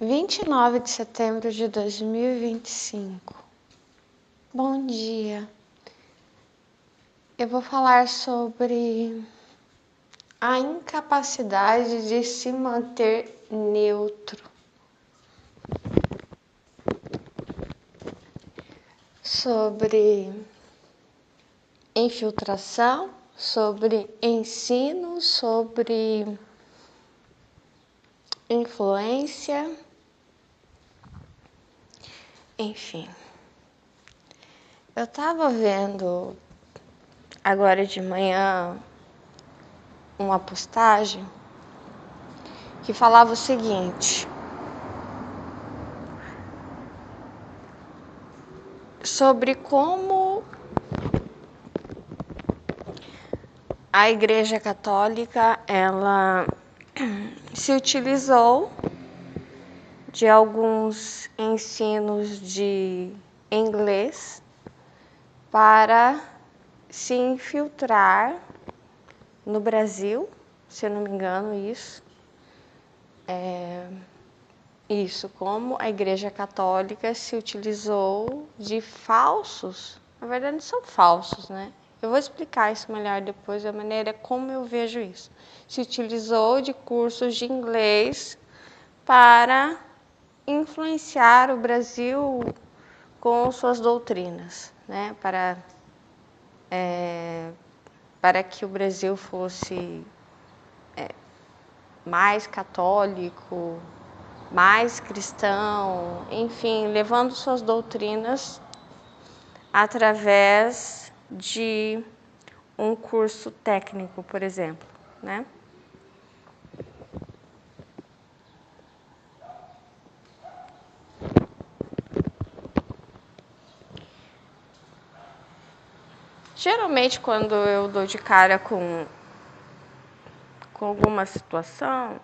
29 de setembro de 2025. Bom dia. Eu vou falar sobre a incapacidade de se manter neutro. Sobre infiltração, sobre ensino, sobre influência, enfim. Eu estava vendo agora de manhã uma postagem que falava o seguinte: sobre como a Igreja Católica ela se utilizou de alguns ensinos de inglês para se infiltrar no Brasil, se eu não me engano, isso, como a Igreja Católica se utilizou de falsos, na verdade não são falsos, né? Eu vou explicar isso melhor depois, da maneira como eu vejo isso. Se utilizou de cursos de inglês para influenciar o Brasil com suas doutrinas, né? Para que o Brasil fosse mais católico, mais cristão, enfim, levando suas doutrinas através de um curso técnico, por exemplo, né? Geralmente, quando eu dou de cara com alguma situação,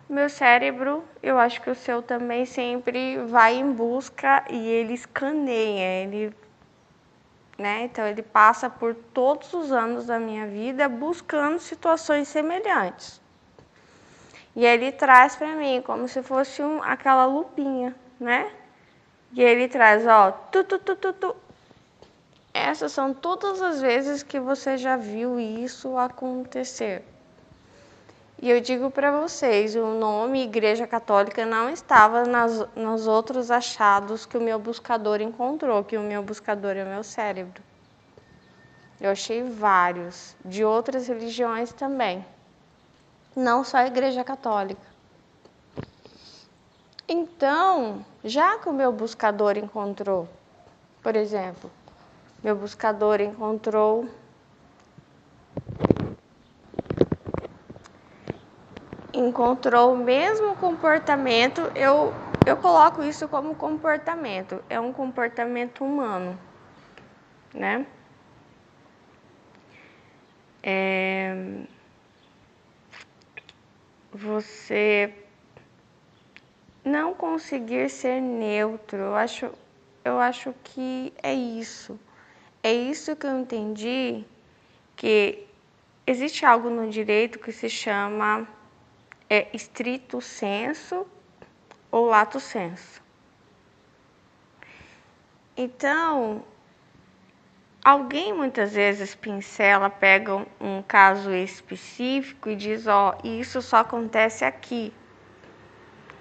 meu cérebro, eu acho que o seu também sempre vai em busca e ele escaneia, né? Então ele passa por todos os anos da minha vida buscando situações semelhantes. E ele traz para mim como se fosse aquela lupinha, né? E ele traz, ó, tu. Essas são todas as vezes que você já viu isso acontecer. E eu digo para vocês, o nome Igreja Católica não estava nos outros achados que o meu buscador encontrou, que o meu buscador é o meu cérebro. Eu achei vários, de outras religiões também, não só a Igreja Católica. Então, já que o meu buscador encontrou, por exemplo, meu buscador encontrou o mesmo comportamento, eu coloco isso como comportamento, é um comportamento humano, né? Você não conseguir ser neutro, eu acho que é isso. É isso que eu entendi, que existe algo no direito que se chama stricto sensu ou lato sensu. Então, alguém muitas vezes pincela, pega um caso específico e diz, ó, isso só acontece aqui.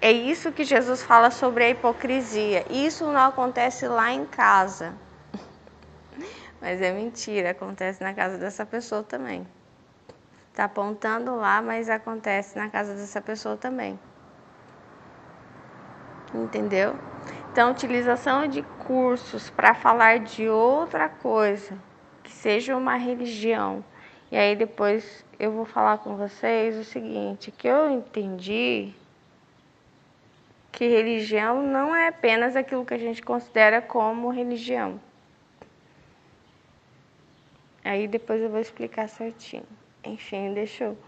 É isso que Jesus fala sobre a hipocrisia. Isso não acontece lá em casa. Mas é mentira, acontece na casa dessa pessoa também. Está apontando lá, mas acontece na casa dessa pessoa também. Entendeu? Então, utilização de cursos para falar de outra coisa, que seja uma religião. E aí depois eu vou falar com vocês o seguinte, que eu entendi que religião não é apenas aquilo que a gente considera como religião. Aí depois eu vou explicar certinho. Enfim, deixa eu...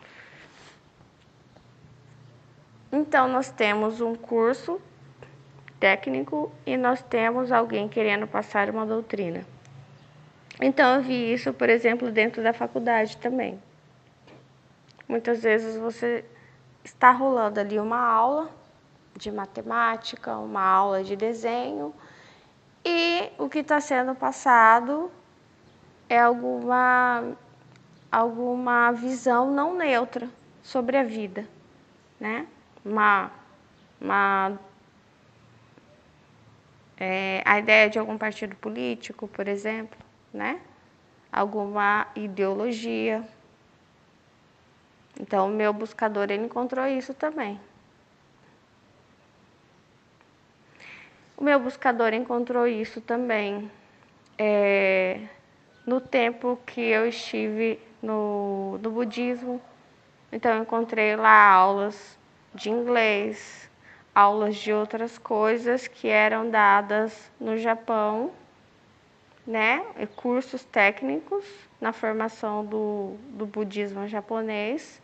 Então, nós temos um curso técnico e nós temos alguém querendo passar uma doutrina. Então, eu vi isso, por exemplo, dentro da faculdade também. Muitas vezes você está rolando ali uma aula de matemática, uma aula de desenho, e o que está sendo passado é alguma visão não neutra sobre a vida, né? A ideia de algum partido político, por exemplo, né? Alguma ideologia. Então, o meu buscador, ele encontrou isso também. O meu buscador encontrou isso também no tempo que eu estive no budismo. Então, eu encontrei lá aulas de inglês, aulas de outras coisas que eram dadas no Japão, né? Cursos técnicos na formação do budismo japonês,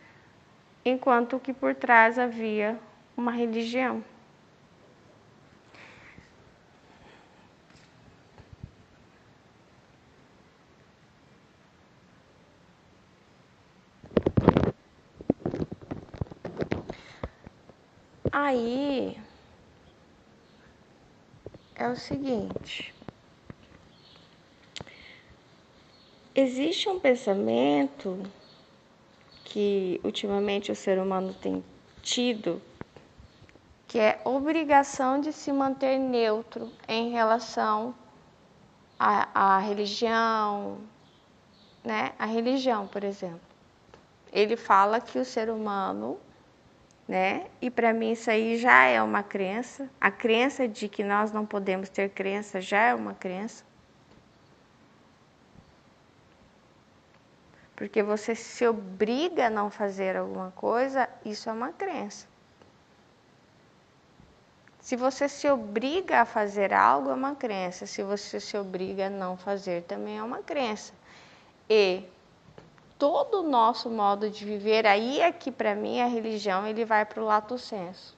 enquanto que por trás havia uma religião. Aí é o seguinte, existe um pensamento que ultimamente o ser humano tem tido, que é obrigação de se manter neutro em relação à religião, né? A religião, por exemplo. Ele fala que o ser humano, né? E para mim isso aí já é uma crença. A crença de que nós não podemos ter crença já é uma crença. Porque você se obriga a não fazer alguma coisa, isso é uma crença. Se você se obriga a fazer algo, é uma crença. Se você se obriga a não fazer, também é uma crença. E todo o nosso modo de viver, aí é que para mim a religião ele vai para o lato sensu.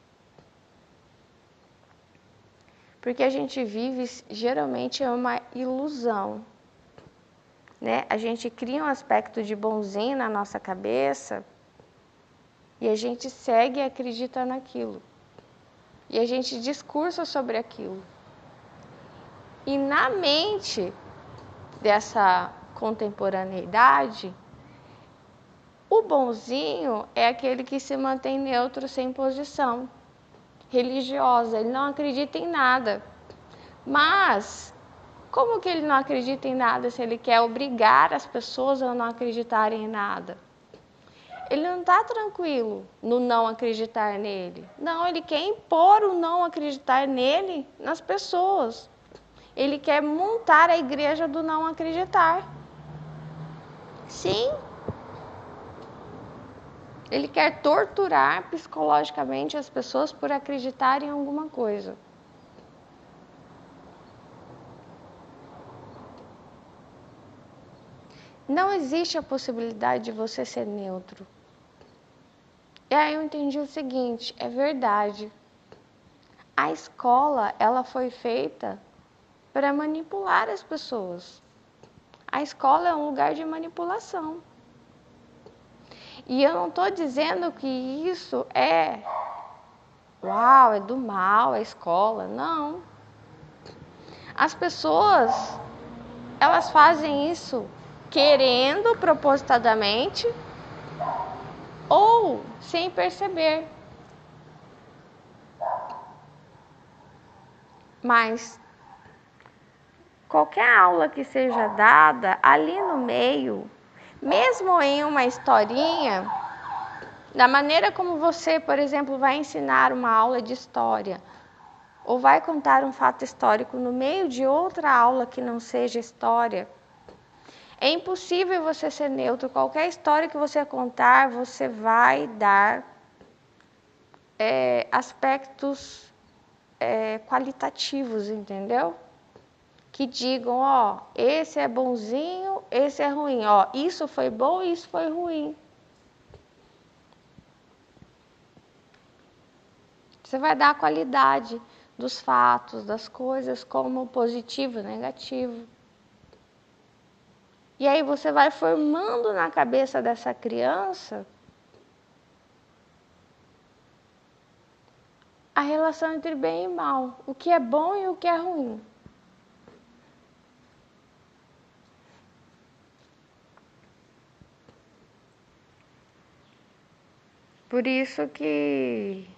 Porque a gente vive, geralmente é uma ilusão. Né? A gente cria um aspecto de bonzinho na nossa cabeça e a gente segue e acredita naquilo. E a gente discursa sobre aquilo. E na mente dessa contemporaneidade, o bonzinho é aquele que se mantém neutro sem posição religiosa, ele não acredita em nada. Mas, como que ele não acredita em nada se ele quer obrigar as pessoas a não acreditarem em nada? Ele não está tranquilo no não acreditar nele. Não, ele quer impor o não acreditar nele nas pessoas. Ele quer montar a igreja do não acreditar. Sim. Ele quer torturar psicologicamente as pessoas por acreditarem em alguma coisa. Não existe a possibilidade de você ser neutro. E aí eu entendi o seguinte, é verdade. A escola, ela foi feita para manipular as pessoas. A escola é um lugar de manipulação. E eu não estou dizendo que isso uau, é do mal, a escola. Não. As pessoas, elas fazem isso querendo, propositadamente, ou sem perceber. Mas qualquer aula que seja dada, ali no meio, mesmo em uma historinha, da maneira como você, por exemplo, vai ensinar uma aula de história, ou vai contar um fato histórico no meio de outra aula que não seja história, é impossível você ser neutro. Qualquer história que você contar, você vai dar aspectos qualitativos, entendeu? Que digam, ó, esse é bonzinho, esse é ruim, ó, isso foi bom, isso foi ruim. Você vai dar a qualidade dos fatos, das coisas, como positivo e negativo. E aí você vai formando na cabeça dessa criança a relação entre bem e mal, o que é bom e o que é ruim. Por isso que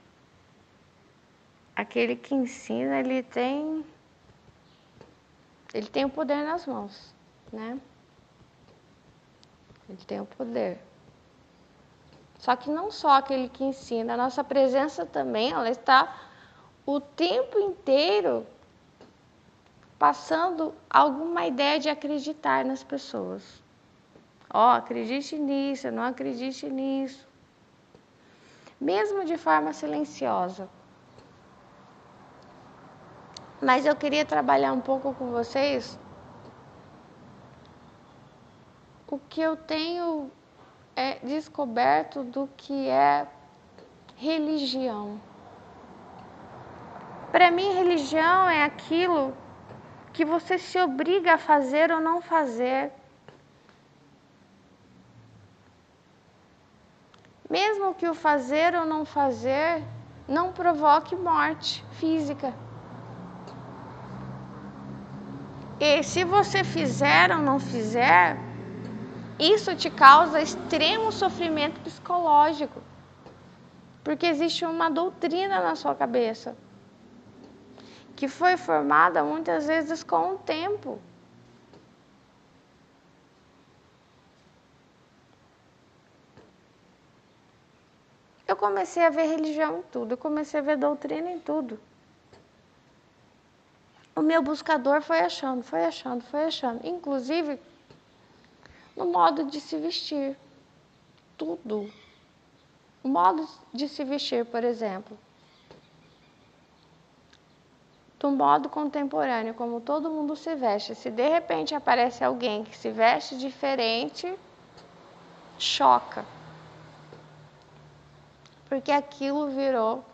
aquele que ensina, ele tem o poder nas mãos, né? Ele tem o poder. Só que não só aquele que ensina, a nossa presença também, ela está o tempo inteiro passando alguma ideia de acreditar nas pessoas. Acredite nisso, não acredite nisso. Mesmo de forma silenciosa. Mas eu queria trabalhar um pouco com vocês o que eu tenho descoberto do que é religião. Para mim, religião é aquilo que você se obriga a fazer ou não fazer. Mesmo que o fazer ou não fazer não provoque morte física. E se você fizer ou não fizer, isso te causa extremo sofrimento psicológico. Porque existe uma doutrina na sua cabeça que foi formada muitas vezes com o tempo. Eu comecei a ver religião em tudo, eu comecei a ver doutrina em tudo. O meu buscador foi achando. Inclusive, no modo de se vestir. Tudo. O modo de se vestir, por exemplo. Do modo contemporâneo, como todo mundo se veste. Se de repente aparece alguém que se veste diferente, choca. Porque aquilo virou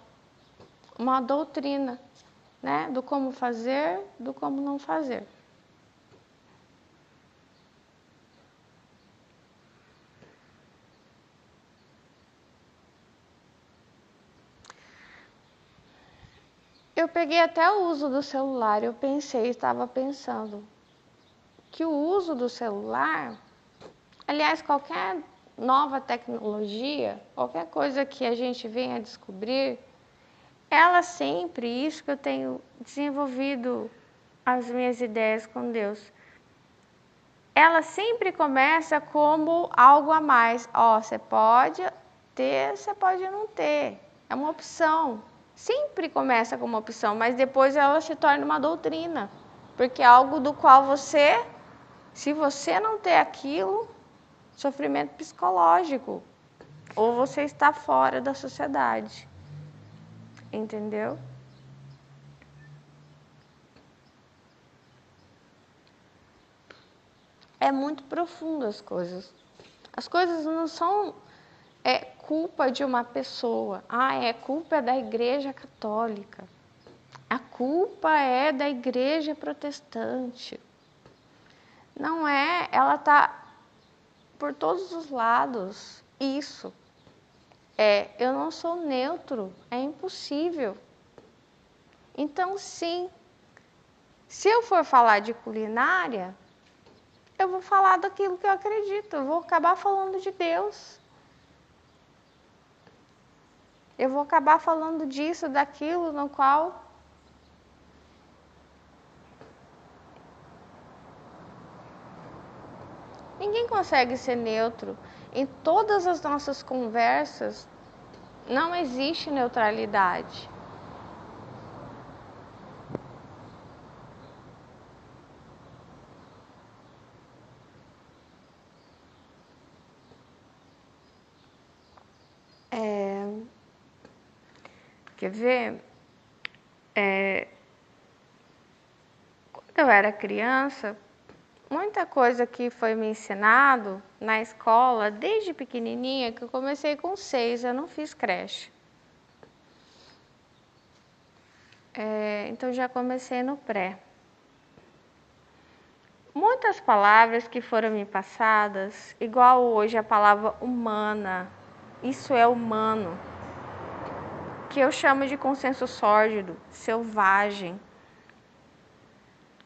uma doutrina, né? Do como fazer, do como não fazer. Eu peguei até o uso do celular, estava pensando que o uso do celular, aliás, qualquer nova tecnologia, qualquer coisa que a gente venha a descobrir, ela sempre, isso que eu tenho desenvolvido as minhas ideias com Deus, ela sempre começa como algo a mais. Você pode ter, você pode não ter, é uma opção. Sempre começa como uma opção, mas depois ela se torna uma doutrina. Porque é algo do qual você, se você não ter aquilo, sofrimento psicológico. Ou você está fora da sociedade. Entendeu? É muito profundo as coisas. As coisas não são culpa de uma pessoa. Culpa é da Igreja Católica. A culpa é da Igreja Protestante. Não é, ela está por todos os lados. Isso. Eu não sou neutro, é impossível. Então, sim, se eu for falar de culinária, eu vou falar daquilo que eu acredito, eu vou acabar falando de Deus. Eu vou acabar falando disso, daquilo no qual ninguém consegue ser neutro. Em todas as nossas conversas, não existe neutralidade. Quer ver? Quando eu era criança, muita coisa que foi me ensinado na escola, desde pequenininha, que eu comecei com 6, eu não fiz creche. Então já comecei no pré. Muitas palavras que foram me passadas, igual hoje a palavra humana, isso é humano. que eu chamo de consenso sórdido, selvagem.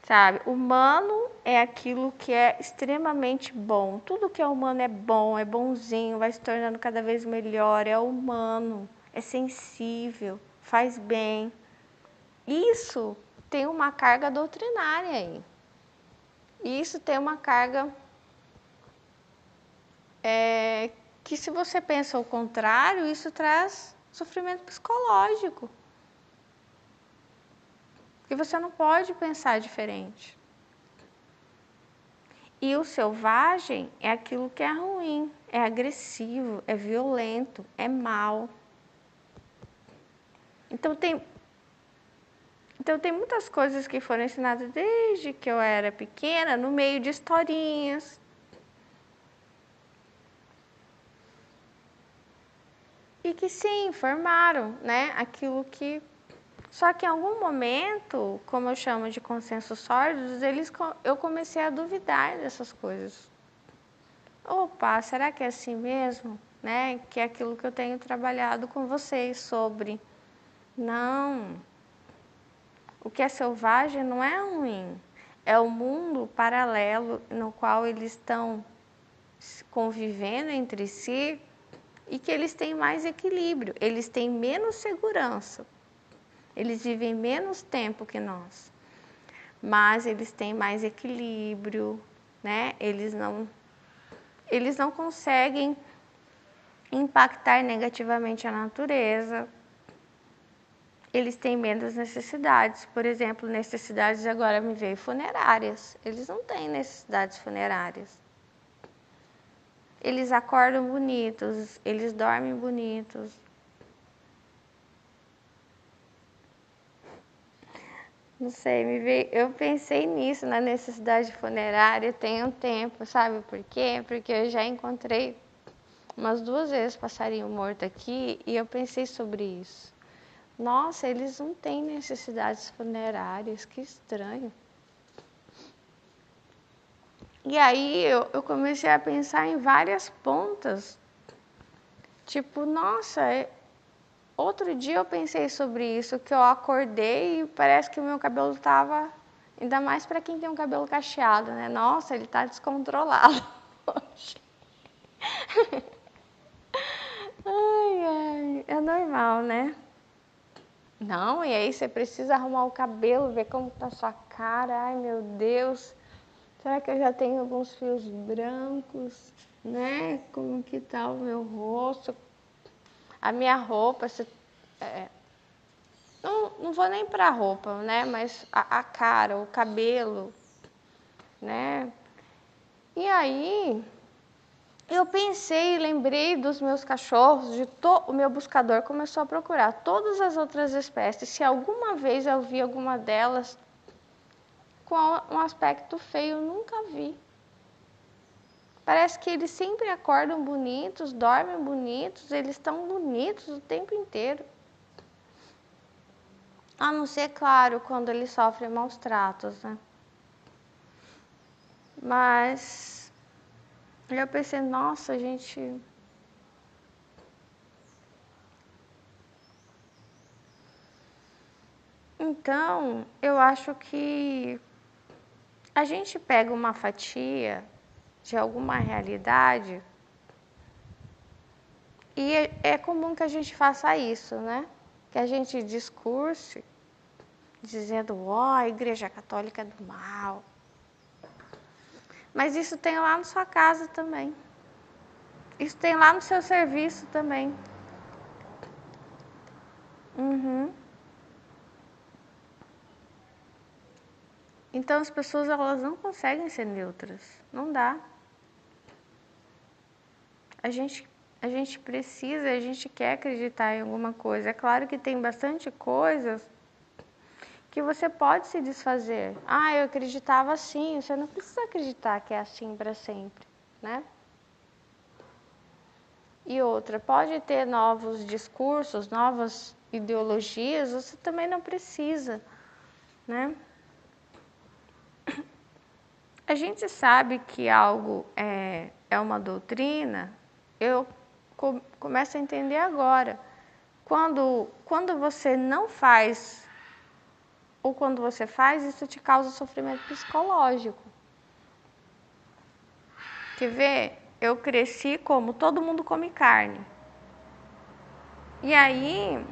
Sabe? Humano é aquilo que é extremamente bom. Tudo que é humano é bom, é bonzinho, vai se tornando cada vez melhor. É humano, é sensível, faz bem. Isso tem uma carga doutrinária aí. Isso tem uma carga que, se você pensa o contrário, isso traz sofrimento psicológico. E você não pode pensar diferente. E o selvagem é aquilo que é ruim, é agressivo, é violento, é mau. Então tem muitas coisas que foram ensinadas desde que eu era pequena, no meio de historinhas. E que sim, formaram, né, aquilo que... Só que em algum momento, como eu chamo de consensos sórdidos, eu comecei a duvidar dessas coisas. Opa, será que é assim mesmo? Né? Que é aquilo que eu tenho trabalhado com vocês sobre. Não. O que é selvagem não é ruim. É o mundo paralelo no qual eles estão convivendo entre si e que eles têm mais equilíbrio. Eles têm menos segurança. Eles vivem menos tempo que nós. Mas eles têm mais equilíbrio, né? Eles não conseguem impactar negativamente a natureza. Eles têm menos necessidades. Por exemplo, necessidades, agora me veio, funerárias. Eles não têm necessidades funerárias. Eles acordam bonitos, eles dormem bonitos. Não sei, eu pensei nisso, na necessidade funerária, tem um tempo, sabe por quê? Porque eu já encontrei umas 2 vezes passarinho morto aqui e eu pensei sobre isso. Nossa, eles não têm necessidades funerárias, que estranho. E aí eu comecei a pensar em várias pontas. Tipo, nossa, outro dia eu pensei sobre isso, que eu acordei e parece que o meu cabelo estava... Ainda mais para quem tem um cabelo cacheado, né? Nossa, ele está descontrolado hoje. Ai, ai, é normal, né? Não, e aí você precisa arrumar o cabelo, ver como tá sua cara. Ai, meu Deus, será que eu já tenho alguns fios brancos, né? Como que tá o meu rosto? A minha roupa, não vou nem pra roupa, né? Mas a cara, o cabelo, né? E aí eu pensei, lembrei dos meus cachorros, o meu buscador começou a procurar todas as outras espécies. Se alguma vez eu vi alguma delas com um aspecto feio, eu nunca vi. Parece que eles sempre acordam bonitos, dormem bonitos, eles estão bonitos o tempo inteiro. A não ser, claro, quando eles sofrem maus tratos, né? Mas eu pensei, nossa, gente... Então, eu acho que a gente pega uma fatia de alguma realidade e é comum que a gente faça isso, né? Que a gente discurse dizendo, a Igreja Católica é do mal. Mas isso tem lá na sua casa também. Isso tem lá no seu serviço também. Uhum. Então as pessoas, elas não conseguem ser neutras. Não dá. A gente precisa, a gente quer acreditar em alguma coisa. É claro que tem bastante coisas que você pode se desfazer. Ah, eu acreditava assim. Você não precisa acreditar que é assim para sempre, né? E outra, pode ter novos discursos, novas ideologias, você também não precisa, né? A gente sabe que algo é uma doutrina, eu começo a entender agora, Quando você não faz, ou quando você faz, isso te causa sofrimento psicológico. Quer ver? Eu cresci como todo mundo come carne. E aí,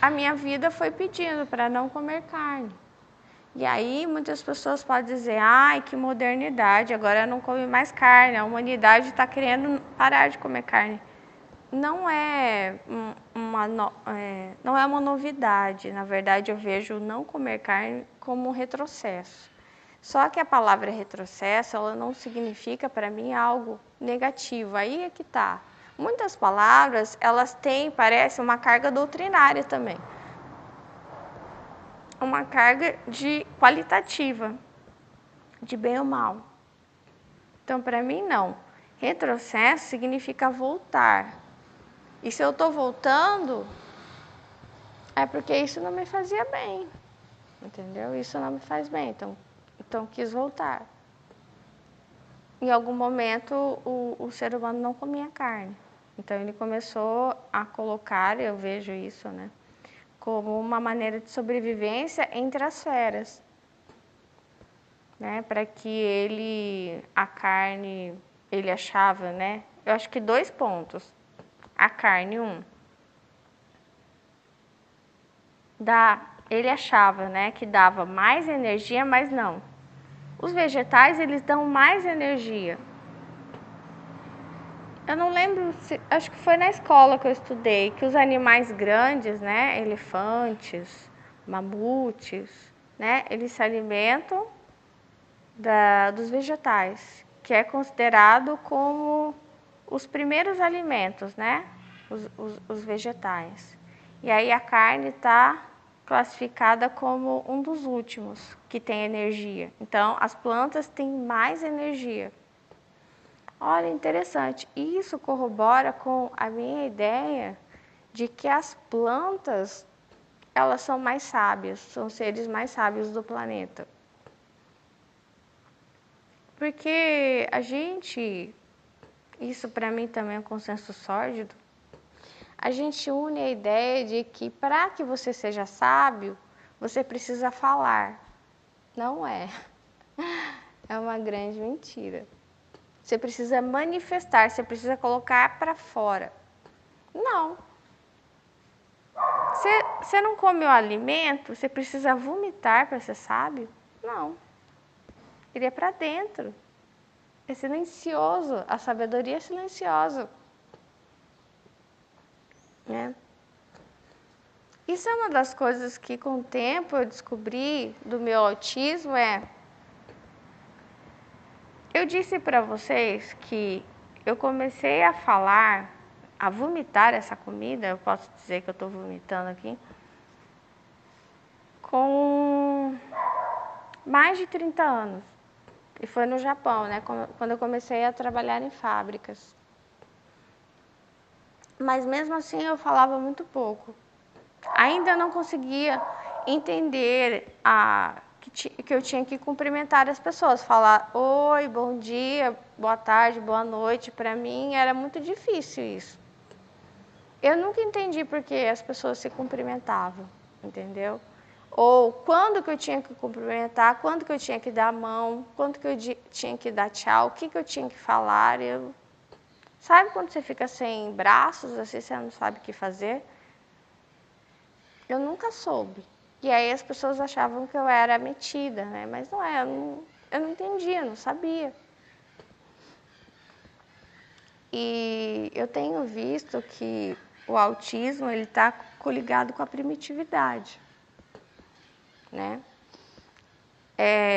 a minha vida foi pedindo para não comer carne. E aí, muitas pessoas podem dizer, ai, que modernidade, agora não come mais carne, a humanidade está querendo parar de comer carne. Não é uma novidade. Na verdade, eu vejo não comer carne como um retrocesso. Só que a palavra retrocesso, ela não significa para mim algo negativo. Aí é que tá. Muitas palavras, elas têm, parece, uma carga doutrinária também. Uma carga de qualitativa, de bem ou mal. Então, para mim, não. Retrocesso significa voltar. E se eu estou voltando, é porque isso não me fazia bem, entendeu? Isso não me faz bem, então quis voltar. Em algum momento, o ser humano não comia carne. Então, ele começou a colocar, eu vejo isso, né, como uma maneira de sobrevivência entre as feras, né, para que a carne, ele achava, né, eu acho que 2 pontos. A carne, ele achava, né, que dava mais energia, mas não. Os vegetais, eles dão mais energia. Eu não lembro, acho que foi na escola que eu estudei, que os animais grandes, né, elefantes, mamutes, né, eles se alimentam dos vegetais, que é considerado como os primeiros alimentos, né, os vegetais. E aí a carne está classificada como um dos últimos que tem energia. Então, as plantas têm mais energia. Olha, interessante. Isso corrobora com a minha ideia de que as plantas, elas são mais sábias, são seres mais sábios do planeta. Porque isso para mim também é um consenso sórdido, a gente une a ideia de que para que você seja sábio, você precisa falar. Não é. É uma grande mentira. Você precisa manifestar, você precisa colocar para fora. Não. Você não come o alimento, você precisa vomitar para ser sábio? Não. Ele é para dentro. É silencioso. A sabedoria é silenciosa. Né? Isso é uma das coisas que com o tempo eu descobri do meu autismo, eu disse para vocês que eu comecei a falar, a vomitar essa comida, eu posso dizer que eu estou vomitando aqui, com mais de 30 anos. E foi no Japão, né, quando eu comecei a trabalhar em fábricas. Mas mesmo assim eu falava muito pouco. Ainda não conseguia entender que eu tinha que cumprimentar as pessoas, falar oi, bom dia, boa tarde, boa noite. Para mim era muito difícil isso. Eu nunca entendi por que as pessoas se cumprimentavam, entendeu? Ou quando que eu tinha que cumprimentar, quando que eu tinha que dar a mão, quando que eu tinha que dar tchau, o que eu tinha que falar. Sabe quando você fica sem braços, assim, você não sabe o que fazer? Eu nunca soube. E aí as pessoas achavam que eu era metida, né? Mas não é, eu não entendia, eu não sabia. E eu tenho visto que o autismo ele está coligado com a primitividade, né?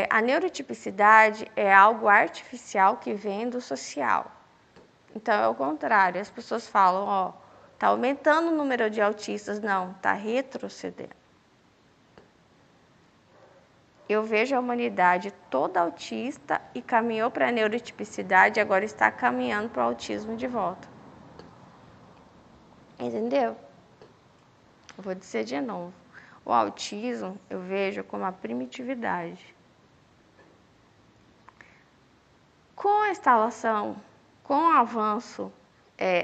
A neurotipicidade é algo artificial que vem do social. Então é o contrário, as pessoas falam, ó, tá aumentando o número de autistas, não, tá retrocedendo. Eu vejo a humanidade toda autista e caminhou para a neurotipicidade e agora está caminhando para o autismo de volta. Entendeu? Eu vou dizer de novo. O autismo eu vejo como a primitividade. Com a instalação, com o avanço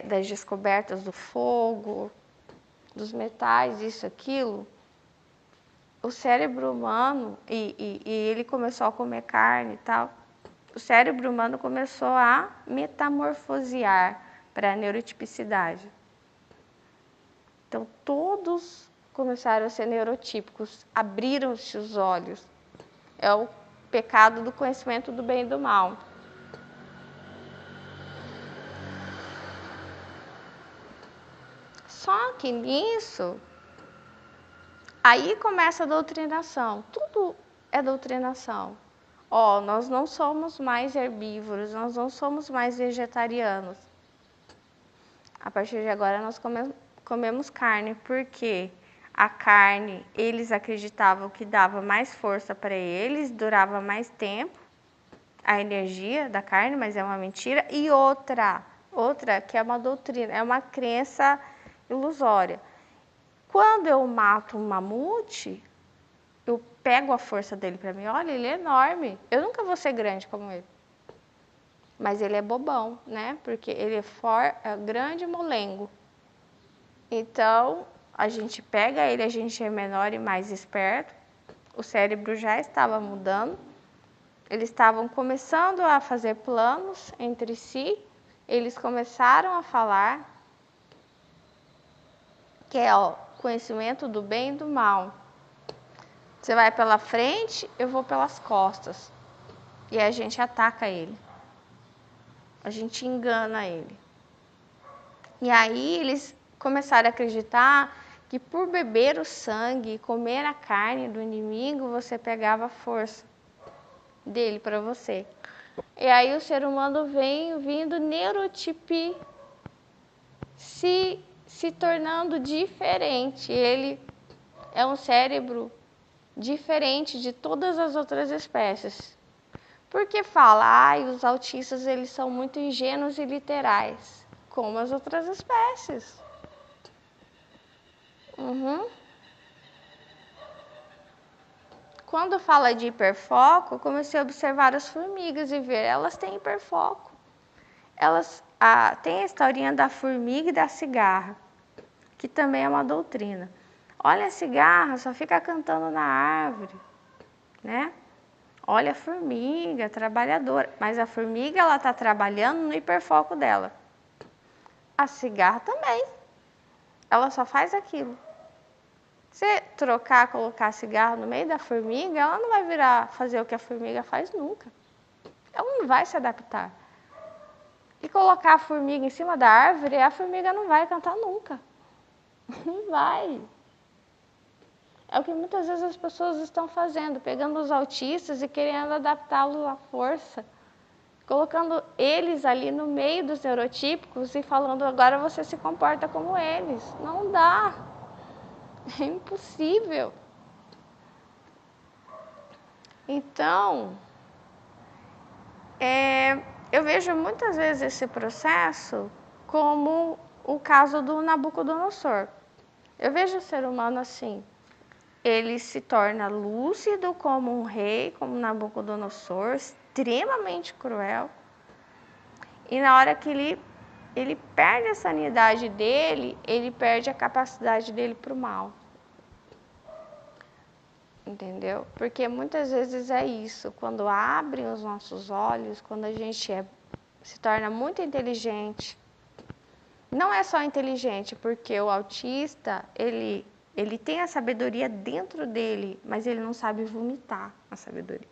das descobertas do fogo, dos metais, isso, aquilo, o cérebro humano, e ele começou a comer carne e tal, o cérebro humano começou a metamorfosear para a neurotipicidade. Então, todos começaram a ser neurotípicos, abriram-se os olhos. É o pecado do conhecimento do bem e do mal. Só que nisso, aí começa a doutrinação. Tudo é doutrinação. Ó, nós não somos mais herbívoros, nós não somos mais vegetarianos. A partir de agora nós comemos carne, porque a carne, eles acreditavam que dava mais força para eles, durava mais tempo, a energia da carne, mas é uma mentira. E outra que é uma doutrina, é uma crença ilusória. Quando eu mato um mamute, eu pego a força dele para mim. Olha, ele é enorme. Eu nunca vou ser grande como ele. Mas ele é bobão, né? Porque ele é grande e molengo. Então, a gente pega ele, a gente é menor e mais esperto. O cérebro já estava mudando. Eles estavam começando a fazer planos entre si. Eles começaram a falar que é o conhecimento do bem e do mal. Você vai pela frente, eu vou pelas costas. E a gente ataca ele. A gente engana ele. E aí eles começaram a acreditar que por beber o sangue e comer a carne do inimigo, você pegava a força dele para você. E aí o ser humano vem vindo neurotipi, se tornando diferente. Ele é um cérebro diferente de todas as outras espécies. Porque fala, os autistas eles são muito ingênuos e literais, como as outras espécies. Quando fala de hiperfoco, eu comecei a observar as formigas e ver, elas têm hiperfoco. Tem a historinha da formiga e da cigarra, que também é uma doutrina. Olha a cigarra, só fica cantando na árvore, né? Olha a formiga, trabalhadora. Mas a formiga, ela está trabalhando no hiperfoco dela. A cigarra também. Ela só faz aquilo. Se colocar cigarro no meio da formiga, ela não vai virar fazer o que a formiga faz nunca. Ela não vai se adaptar. E colocar a formiga em cima da árvore, a formiga não vai cantar nunca. Não vai. É o que muitas vezes as pessoas estão fazendo, pegando os autistas e querendo adaptá-los à força, colocando eles ali no meio dos neurotípicos e falando, agora você se comporta como eles. Não dá. É impossível. Então, eu vejo muitas vezes esse processo como o caso do Nabucodonosor. Eu vejo o ser humano assim, ele se torna lúcido como um rei, como Nabucodonosor, extremamente cruel. E na hora que ele perde a sanidade dele, ele perde a capacidade dele para o mal. Entendeu? Porque muitas vezes é isso, quando abrem os nossos olhos, quando a gente se torna muito inteligente. Não é só inteligente, porque o autista, ele tem a sabedoria dentro dele, mas ele não sabe vomitar a sabedoria.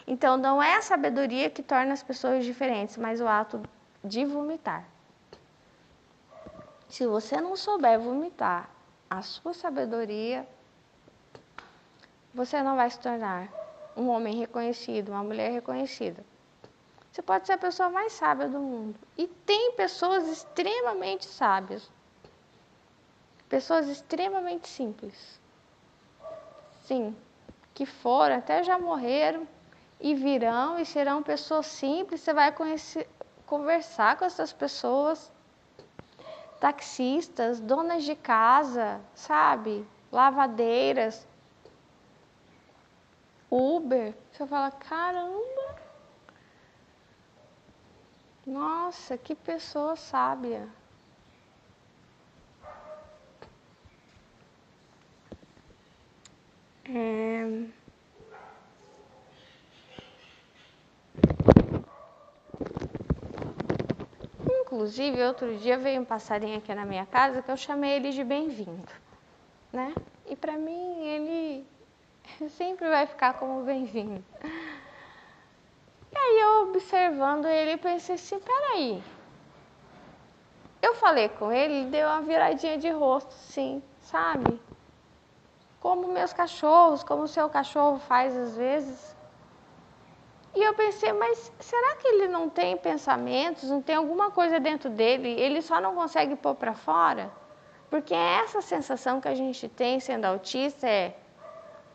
Então, não é a sabedoria que torna as pessoas diferentes, mas o ato de vomitar. Se você não souber vomitar a sua sabedoria, você não vai se tornar um homem reconhecido, uma mulher reconhecida. Você pode ser a pessoa mais sábia do mundo. E tem pessoas extremamente sábias. Pessoas extremamente simples. Sim, que foram, até já morreram, e virão e serão pessoas simples. Você vai conversar com essas pessoas, taxistas, donas de casa, sabe? Lavadeiras, Uber. Você fala, caramba, nossa, que pessoa sábia. Inclusive, outro dia veio um passarinho aqui na minha casa que eu chamei ele de bem-vindo, né? E para mim, ele sempre vai ficar como bem-vindo. E aí, eu observando ele, pensei assim, peraí. Eu falei com ele, ele deu uma viradinha de rosto, sim, sabe? Como meus cachorros, como o seu cachorro faz às vezes. E eu pensei, mas será que ele não tem pensamentos, não tem alguma coisa dentro dele, ele só não consegue pôr para fora? Porque essa sensação que a gente tem sendo autista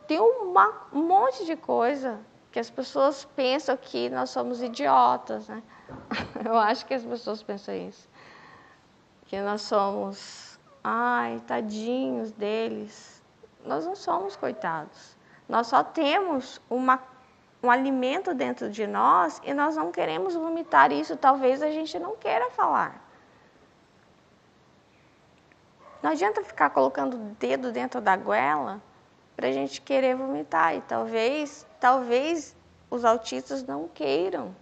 tem um monte de coisa que as pessoas pensam que nós somos idiotas, né? Eu acho que as pessoas pensam isso. Que nós somos, ai, tadinhos deles. Nós não somos coitados. Nós só temos um alimento dentro de nós e nós não queremos vomitar isso. Talvez a gente não queira falar. Não adianta ficar colocando o dedo dentro da goela para a gente querer vomitar. E talvez os autistas não queiram.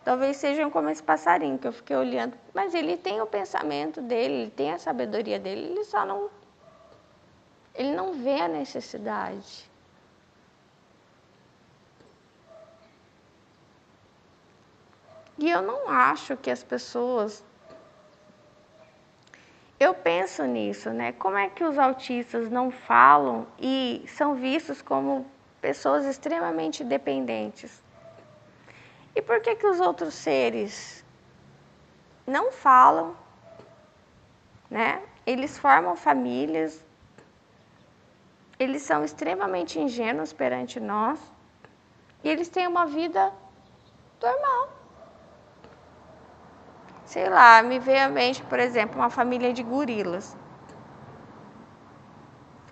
Talvez sejam como esse passarinho que eu fiquei olhando. Mas ele tem o pensamento dele, ele tem a sabedoria dele, ele não vê a necessidade. E eu não acho que as pessoas... Eu penso nisso, né? Como é que os autistas não falam e são vistos como pessoas extremamente dependentes? E por que os outros seres não falam, né? Eles formam famílias, eles são extremamente ingênuos perante nós e eles têm uma vida normal. Sei lá, me veio à mente, por exemplo, uma família de gorilas.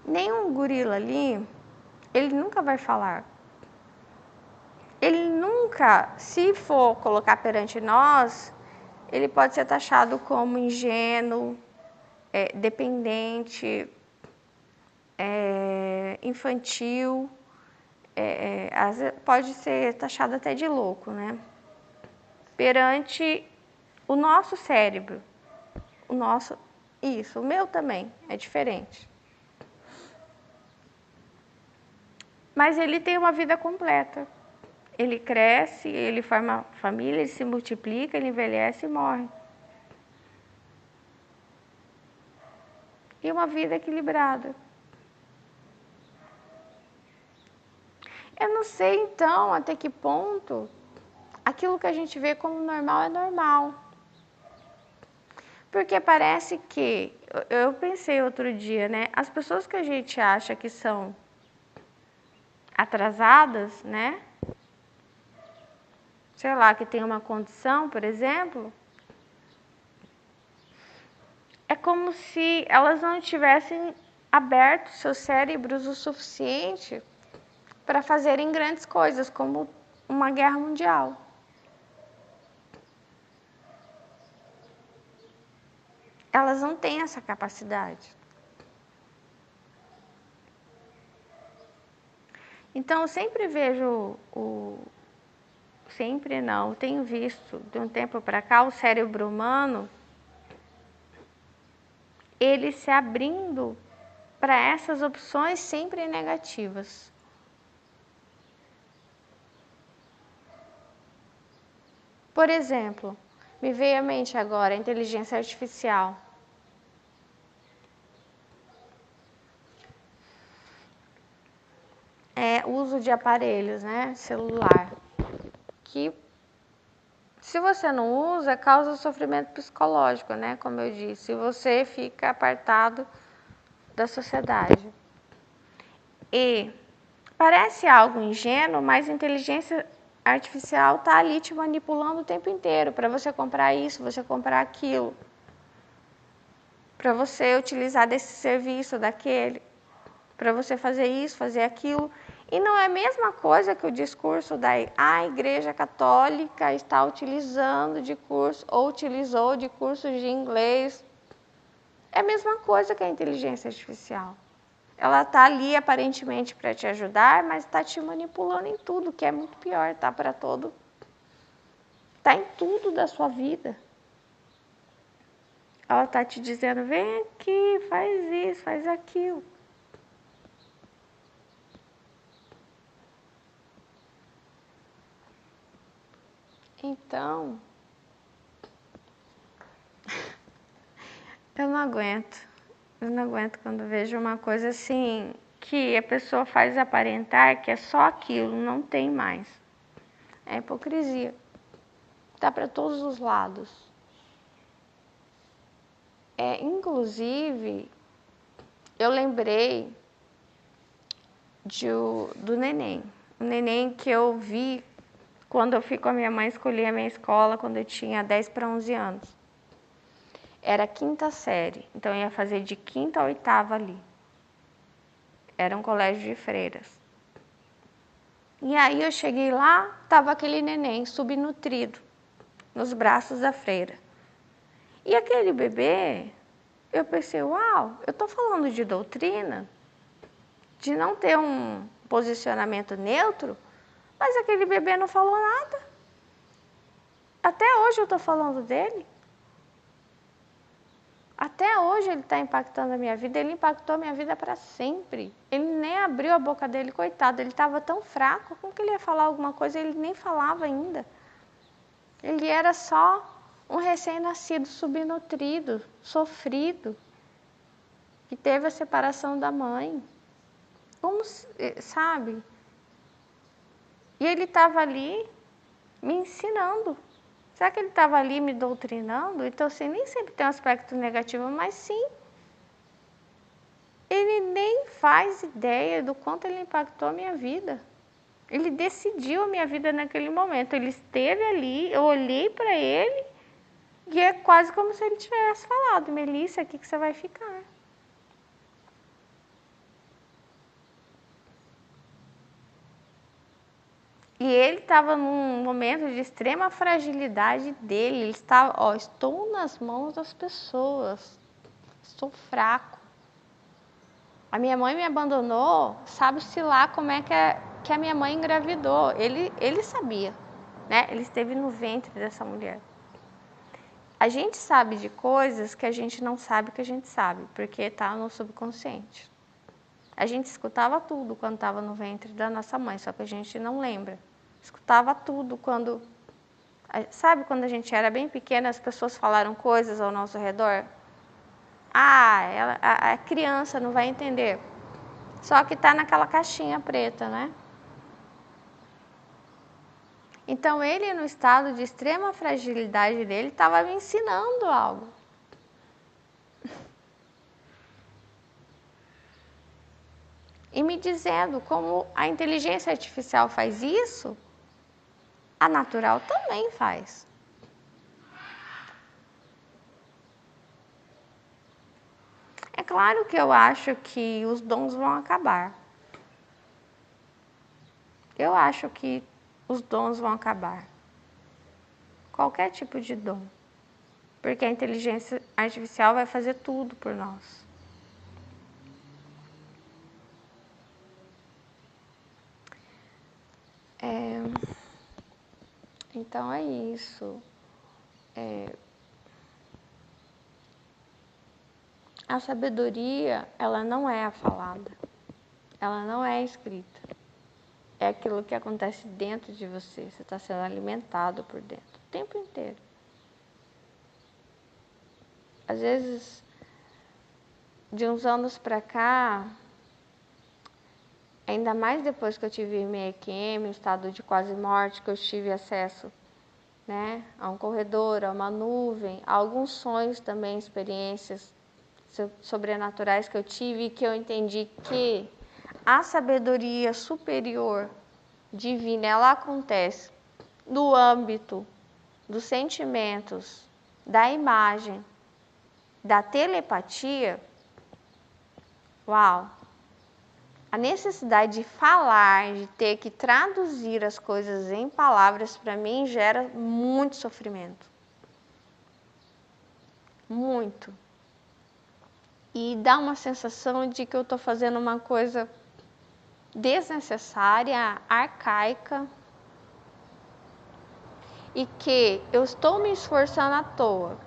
Nenhum gorila ali, ele nunca vai falar. Ele nunca, se for colocar perante nós, ele pode ser taxado como ingênuo, dependente, infantil, pode ser taxado até de louco, né? Perante o nosso cérebro. O meu também é diferente. Mas ele tem uma vida completa. Ele cresce, ele forma família, ele se multiplica, ele envelhece e morre. E uma vida equilibrada. Eu não sei, então, até que ponto aquilo que a gente vê como normal é normal. Porque parece que... Eu pensei outro dia, né? As pessoas que a gente acha que são atrasadas, né? Sei lá, que tem uma condição, por exemplo, é como se elas não tivessem aberto seus cérebros o suficiente para fazerem grandes coisas, como uma guerra mundial. Elas não têm essa capacidade. Então, eu sempre vejo sempre não, tenho visto de um tempo para cá o cérebro humano ele se abrindo para essas opções sempre negativas. Por exemplo, me veio à mente agora a inteligência artificial. Uso de aparelhos, né, celular, que se você não usa, causa sofrimento psicológico, né, como eu disse, você fica apartado da sociedade. E parece algo ingênuo, mas a inteligência artificial está ali te manipulando o tempo inteiro, para você comprar isso, você comprar aquilo, para você utilizar desse serviço, daquele, para você fazer isso, fazer aquilo. E não é a mesma coisa que o discurso da Igreja Católica está utilizando de curso, ou utilizou de cursos de inglês. É a mesma coisa que a inteligência artificial. Ela está ali aparentemente para te ajudar, mas está te manipulando em tudo, que é muito pior, está em tudo da sua vida. Ela está te dizendo, vem aqui, faz isso, faz aquilo. Então, eu não aguento. Eu não aguento quando vejo uma coisa assim, que a pessoa faz aparentar que é só aquilo, não tem mais. É hipocrisia. Tá para todos os lados. Inclusive, eu lembrei do neném. O neném que eu vi quando eu fui com a minha mãe escolher a minha escola, quando eu tinha 10 para 11 anos. Era a 5ª série, então eu ia fazer de 5ª a 8ª ali. Era um colégio de freiras. E aí eu cheguei lá, tava aquele neném subnutrido, nos braços da freira. E aquele bebê, eu pensei, uau, eu tô falando de doutrina, de não ter um posicionamento neutro, mas aquele bebê não falou nada. Até hoje eu tô falando dele. Até hoje ele está impactando a minha vida, ele impactou a minha vida para sempre. Ele nem abriu a boca dele, coitado, ele estava tão fraco, como que ele ia falar alguma coisa? Ele nem falava ainda. Ele era só um recém-nascido, subnutrido, sofrido, que teve a separação da mãe. Como, sabe? E ele estava ali me ensinando. Será que ele estava ali me doutrinando? Então, assim, nem sempre tem um aspecto negativo, mas sim. Ele nem faz ideia do quanto ele impactou a minha vida. Ele decidiu a minha vida naquele momento. Ele esteve ali, eu olhei para ele e é quase como se ele tivesse falado, Melissa, aqui que você vai ficar. E ele estava num momento de extrema fragilidade dele. Ele estava, estou nas mãos das pessoas. Estou fraco. A minha mãe me abandonou, sabe-se lá como é que a minha mãe engravidou. Ele sabia, né? Ele esteve no ventre dessa mulher. A gente sabe de coisas que a gente não sabe que a gente sabe, porque está no subconsciente. A gente escutava tudo quando estava no ventre da nossa mãe, só que a gente não lembra. Escutava tudo quando... Sabe quando a gente era bem pequena, as pessoas falaram coisas ao nosso redor? A criança não vai entender. Só que está naquela caixinha preta, né? Então, ele, no estado de extrema fragilidade dele, estava me ensinando algo. E me dizendo como a inteligência artificial faz isso, a natural também faz. É claro que eu acho que os dons vão acabar. Eu acho que os dons vão acabar. Qualquer tipo de dom. Porque a inteligência artificial vai fazer tudo por nós. Então é isso. A sabedoria, ela não é a falada. Ela não é escrita. É aquilo que acontece dentro de você. Você está sendo alimentado por dentro o tempo inteiro. Às vezes, de uns anos para cá, ainda mais depois que eu tive minha EQM, estado de quase morte, que eu tive acesso, né, a um corredor, a uma nuvem, a alguns sonhos também, experiências sobrenaturais que eu tive e que eu entendi que a sabedoria superior divina, ela acontece no âmbito dos sentimentos, da imagem, da telepatia. Uau! A necessidade de falar, de ter que traduzir as coisas em palavras, para mim, gera muito sofrimento. Muito. E dá uma sensação de que eu estou fazendo uma coisa desnecessária, arcaica, e que eu estou me esforçando à toa.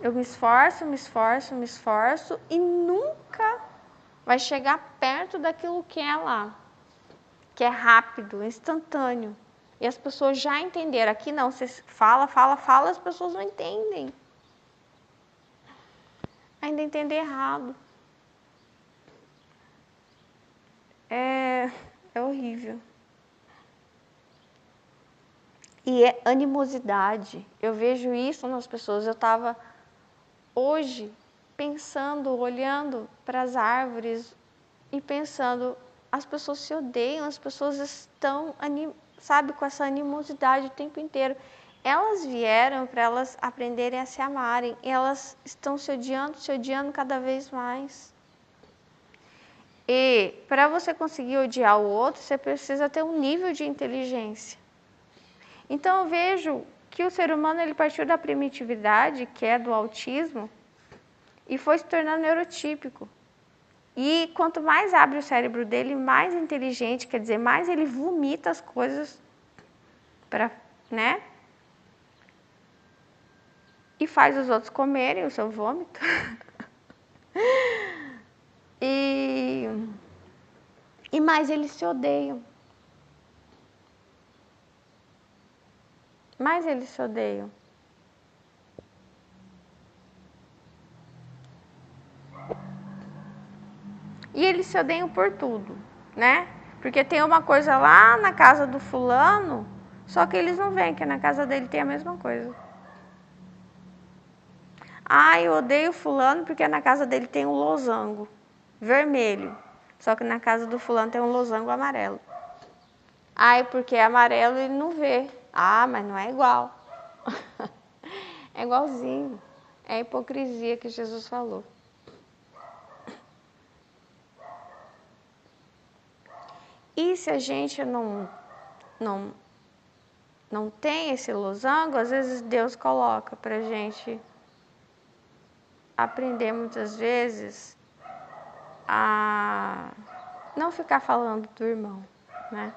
Eu me esforço, me esforço, me esforço e nunca vai chegar perto daquilo que é lá, que é rápido, instantâneo. E as pessoas já entenderam. Aqui não, você fala, fala, fala, as pessoas não entendem. Ainda entendem errado. É horrível. E é animosidade. Eu vejo isso nas pessoas. Eu estava hoje pensando, olhando para as árvores e pensando, as pessoas se odeiam, as pessoas estão, sabe, com essa animosidade o tempo inteiro. Elas vieram para elas aprenderem a se amarem, e elas estão se odiando cada vez mais. E para você conseguir odiar o outro, você precisa ter um nível de inteligência. Então eu vejo que o ser humano ele partiu da primitividade, que é do autismo, e foi se tornando neurotípico. E quanto mais abre o cérebro dele, mais inteligente, quer dizer, mais ele vomita as coisas para, né? E faz os outros comerem o seu vômito. e mais eles se odeiam. Mais eles se odeiam. E eles se odeiam por tudo, né? Porque tem uma coisa lá na casa do fulano, só que eles não veem que na casa dele tem a mesma coisa. Ah, eu odeio fulano porque na casa dele tem um losango vermelho, só que na casa do fulano tem um losango amarelo. Ah, porque é amarelo ele não vê. Ah, mas não é igual. É igualzinho. É a hipocrisia que Jesus falou. E se a gente não tem esse losango, às vezes Deus coloca pra gente aprender muitas vezes a não ficar falando do irmão, né?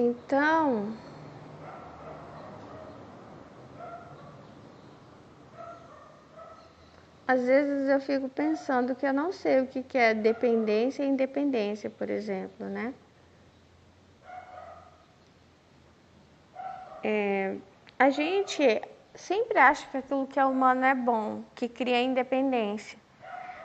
Então, às vezes eu fico pensando que eu não sei o que é dependência e independência, por exemplo, né? A gente sempre acha que aquilo que é humano é bom, que cria independência.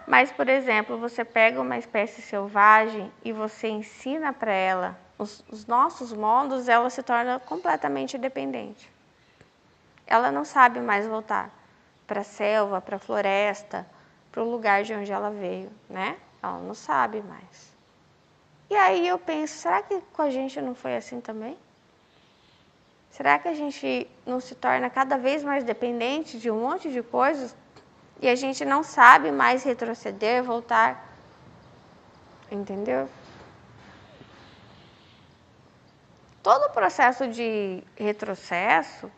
Mas, por exemplo, você pega uma espécie selvagem e você ensina para ela os nossos modos, ela se torna completamente dependente. Ela não sabe mais voltar para a selva, para a floresta, para o lugar de onde ela veio, né? Ela não sabe mais. E aí eu penso, será que com a gente não foi assim também? Será que a gente não se torna cada vez mais dependente de um monte de coisas e a gente não sabe mais retroceder, voltar? Entendeu? Todo o processo de retrocesso,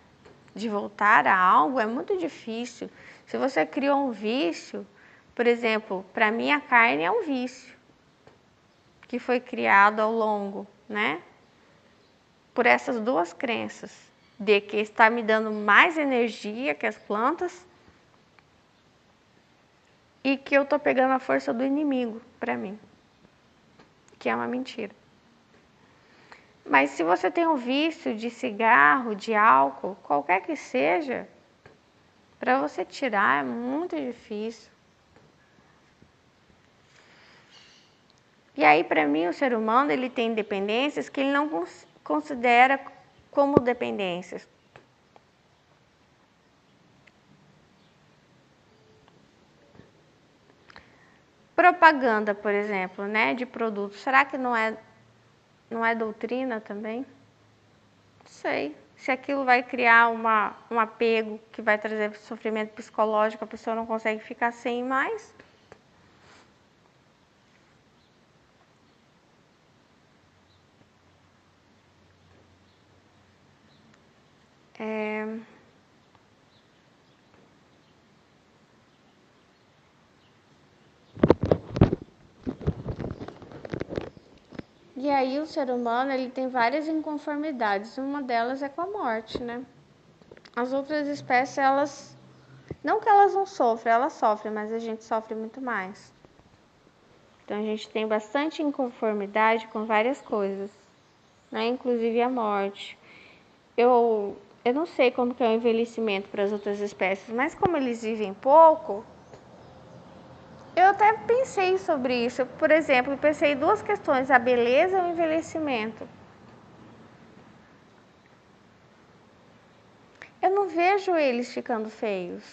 de voltar a algo, é muito difícil. Se você criou um vício, por exemplo, para mim a carne é um vício que foi criado ao longo, né? Por essas duas crenças, de que está me dando mais energia que as plantas e que eu estou pegando a força do inimigo para mim, que é uma mentira. Mas se você tem um vício de cigarro, de álcool, qualquer que seja, para você tirar é muito difícil. E aí, para mim, o ser humano ele tem dependências que ele não considera como dependências. Propaganda, por exemplo, né, de produtos. Será que não é doutrina também? Não sei. Se aquilo vai criar um apego que vai trazer sofrimento psicológico, a pessoa não consegue ficar sem mais. E aí o ser humano, ele tem várias inconformidades, uma delas é com a morte, né? As outras espécies, elas, não que elas não sofrem, elas sofrem, mas a gente sofre muito mais. Então a gente tem bastante inconformidade com várias coisas, né? Inclusive a morte. Eu não sei como que é o envelhecimento para as outras espécies, mas como eles vivem pouco, eu até pensei sobre isso. Por exemplo, pensei em duas questões, a beleza e o envelhecimento. Eu não vejo eles ficando feios.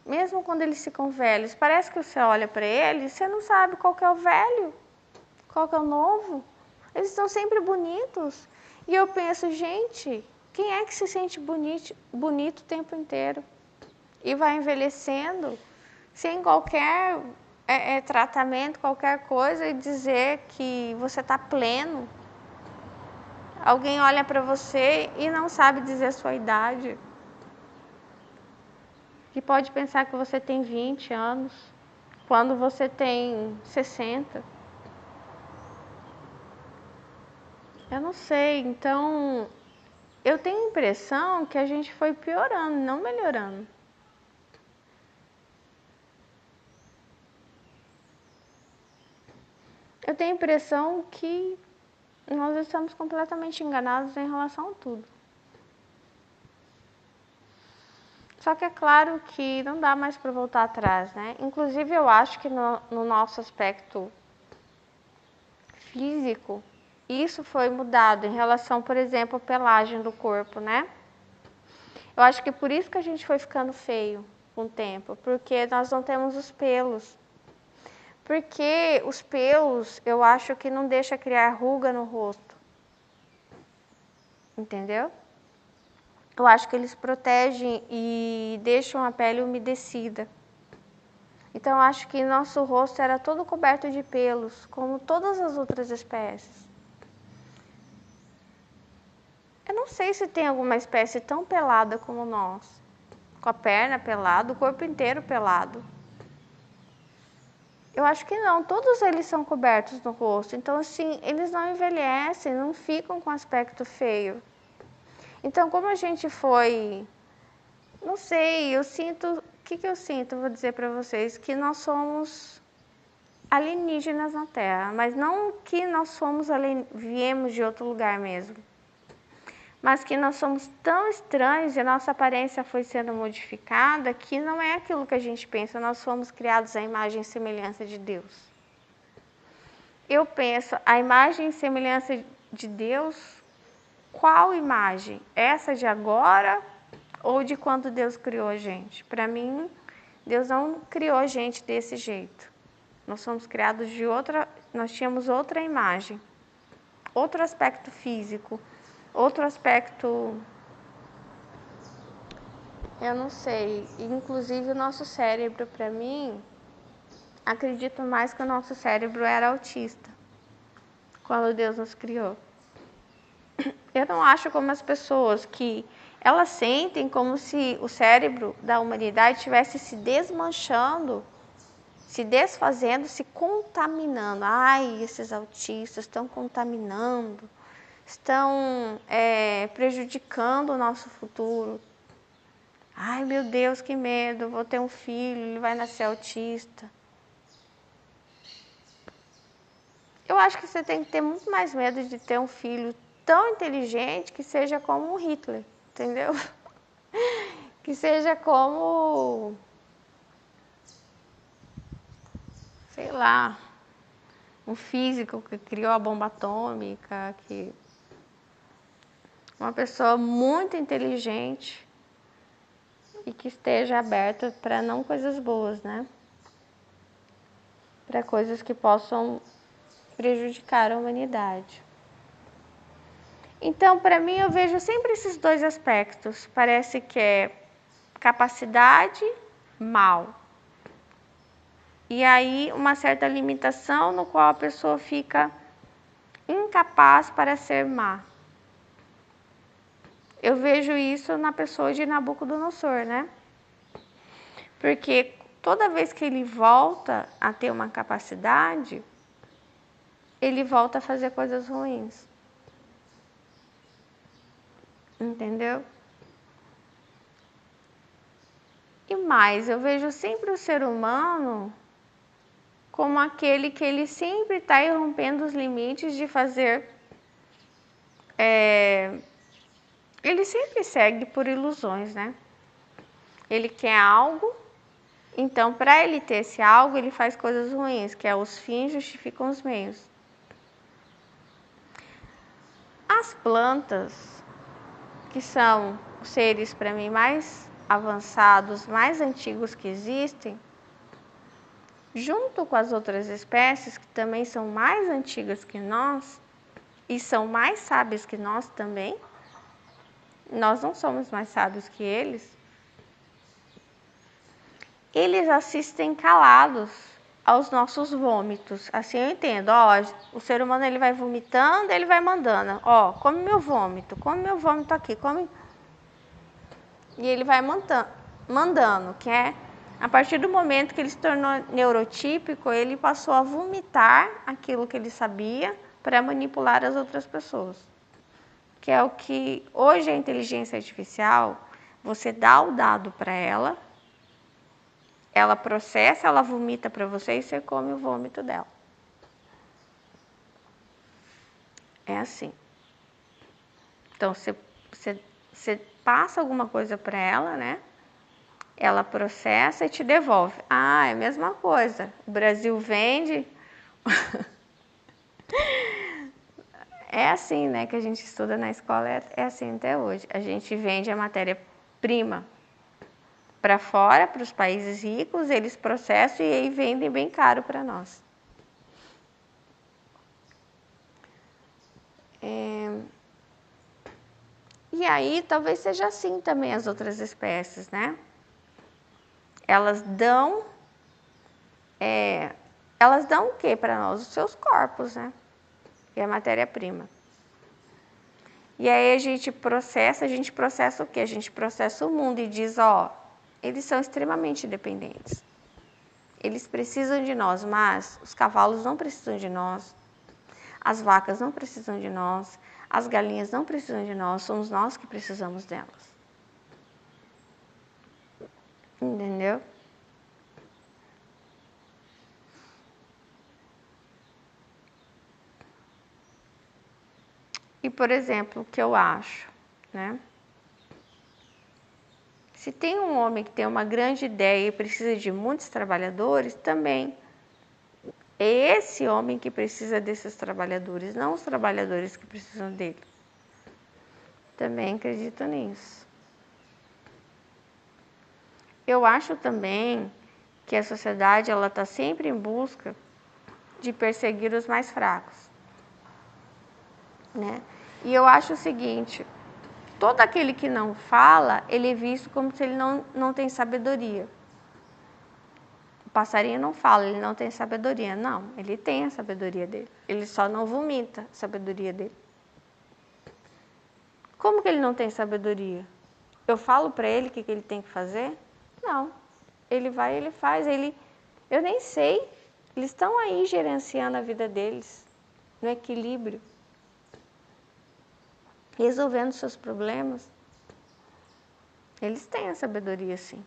Mesmo quando eles ficam velhos, parece que você olha para eles, você não sabe qual que é o velho, qual que é o novo. Eles estão sempre bonitos. E eu penso, gente, quem é que se sente bonito o tempo inteiro? E vai envelhecendo sem qualquer tratamento, qualquer coisa, e dizer que você está pleno. Alguém olha para você e não sabe dizer a sua idade. Que pode pensar que você tem 20 anos, quando você tem 60. Eu não sei, então eu tenho a impressão que a gente foi piorando, não melhorando. Eu tenho a impressão que nós estamos completamente enganados em relação a tudo. Só que é claro que não dá mais para voltar atrás, né? Inclusive eu acho que no nosso aspecto físico, isso foi mudado em relação, por exemplo, à pelagem do corpo, né? Eu acho que por isso que a gente foi ficando feio com o tempo, porque nós não temos os pelos. Porque os pelos, eu acho que não deixa criar ruga no rosto. Entendeu? Eu acho que eles protegem e deixam a pele umedecida. Então, eu acho que nosso rosto era todo coberto de pelos, como todas as outras espécies. Eu não sei se tem alguma espécie tão pelada como nós. Com a perna pelada, o corpo inteiro pelado. Eu acho que não, todos eles são cobertos no rosto. Então, assim, eles não envelhecem, não ficam com aspecto feio. Então, como a gente foi, não sei, eu sinto, o que eu sinto? Vou dizer para vocês que nós somos alienígenas na Terra, mas não que nós viemos de outro lugar mesmo, mas que nós somos tão estranhos e a nossa aparência foi sendo modificada que não é aquilo que a gente pensa, nós fomos criados à imagem e semelhança de Deus. Eu penso, a imagem e semelhança de Deus, qual imagem? Essa de agora ou de quando Deus criou a gente? Para mim, Deus não criou a gente desse jeito. Nós somos criados de outra, nós tínhamos outra imagem, outro aspecto físico, outro aspecto, eu não sei, inclusive o nosso cérebro, para mim, acredito mais que o nosso cérebro era autista, quando Deus nos criou. Eu não acho como as pessoas que elas sentem como se o cérebro da humanidade estivesse se desmanchando, se desfazendo, se contaminando. Ai, esses autistas estão contaminando, estão prejudicando o nosso futuro. Ai, meu Deus, que medo, vou ter um filho, ele vai nascer autista. Eu acho que você tem que ter muito mais medo de ter um filho tão inteligente que seja como um Hitler, entendeu? Que seja como, sei lá, um físico que criou a bomba atômica, que uma pessoa muito inteligente e que esteja aberta para não coisas boas, né? Para coisas que possam prejudicar a humanidade. Então, para mim, eu vejo sempre esses dois aspectos. Parece que é capacidade, mal. E aí, uma certa limitação no qual a pessoa fica incapaz para ser má. Eu vejo isso na pessoa de Nabucodonosor, né? Porque toda vez que ele volta a ter uma capacidade, ele volta a fazer coisas ruins. Entendeu? E mais, eu vejo sempre o ser humano como aquele que ele sempre está rompendo os limites de fazer. Ele sempre segue por ilusões, né? Ele quer algo, então para ele ter esse algo, ele faz coisas ruins, que é os fins justificam os meios. As plantas, que são os seres para mim mais avançados, mais antigos que existem, junto com as outras espécies que também são mais antigas que nós e são mais sábias que nós também, nós não somos mais sábios que eles assistem calados aos nossos vômitos. Assim eu entendo, o ser humano ele vai vomitando, ele vai mandando, come meu vômito aqui, come. E ele vai mandando, que é a partir do momento que ele se tornou neurotípico, ele passou a vomitar aquilo que ele sabia para manipular as outras pessoas. Que é o que hoje a inteligência artificial, você dá o dado para ela processa, ela vomita para você e você come o vômito dela. É assim. Então, você passa alguma coisa para ela, né? Ela processa e te devolve. É a mesma coisa. O Brasil vende. É assim, né? Que a gente estuda na escola, é assim até hoje. A gente vende a matéria-prima para fora, para os países ricos, eles processam e aí vendem bem caro para nós. E aí talvez seja assim também as outras espécies, né? Elas dão o que para nós? Os seus corpos, né? Que é a matéria-prima. E aí a gente processa o quê? A gente processa o mundo e diz, eles são extremamente dependentes. Eles precisam de nós, mas os cavalos não precisam de nós, as vacas não precisam de nós, as galinhas não precisam de nós, somos nós que precisamos delas. Entendeu? E, por exemplo, o que eu acho, né? Se tem um homem que tem uma grande ideia e precisa de muitos trabalhadores, também é esse homem que precisa desses trabalhadores, não os trabalhadores que precisam dele. Também acredito nisso. Eu acho também que a sociedade ela está sempre em busca de perseguir os mais fracos, né? E eu acho o seguinte, todo aquele que não fala, ele é visto como se ele não tem sabedoria. O passarinho não fala, ele não tem sabedoria. Não, ele tem a sabedoria dele. Ele só não vomita a sabedoria dele. Como que ele não tem sabedoria? Eu falo para ele o que ele tem que fazer? Não. Ele vai, ele faz. Eu nem sei. Eles estão aí gerenciando a vida deles, no equilíbrio, resolvendo seus problemas. Eles têm a sabedoria, sim.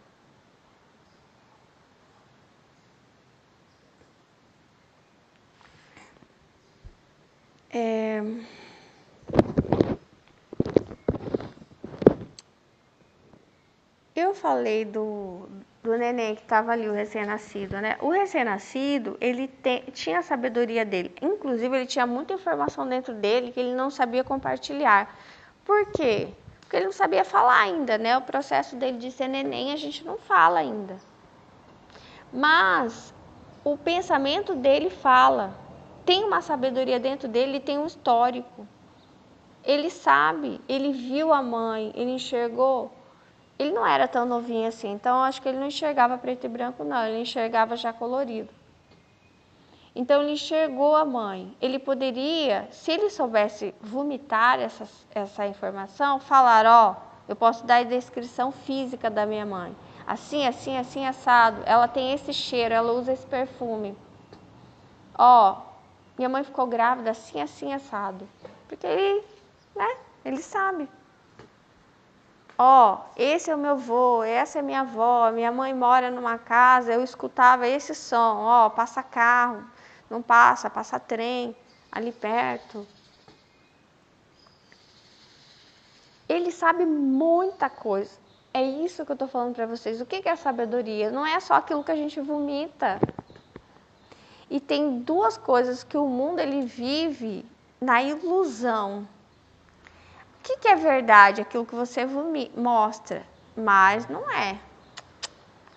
Eu falei do neném que estava ali, o recém-nascido, né? O recém-nascido, ele tinha a sabedoria dele. Inclusive, ele tinha muita informação dentro dele que ele não sabia compartilhar. Por quê? Porque ele não sabia falar ainda, né? O processo dele de ser neném, a gente não fala ainda. Mas o pensamento dele fala. Tem uma sabedoria dentro dele, tem um histórico. Ele sabe, ele viu a mãe, ele enxergou. Ele não era tão novinho assim, então acho que ele não enxergava preto e branco, não. Ele enxergava já colorido. Então ele enxergou a mãe. Ele poderia, se ele soubesse vomitar essa informação, falar, eu posso dar a descrição física da minha mãe. Assim, assim, assim, assado. Ela tem esse cheiro, ela usa esse perfume. minha mãe ficou grávida assim, assim, assado. Porque ele, né, ele sabe. Ó, esse é o meu avô, essa é minha avó, minha mãe mora numa casa, eu escutava esse som, ó, passa carro, não passa, passa trem, ali perto. Ele sabe muita coisa. É isso que eu tô falando para vocês. O que é sabedoria? Não é só aquilo que a gente vomita. E tem duas coisas que o mundo ele vive na ilusão. O que é verdade? Aquilo que você mostra, mas não é.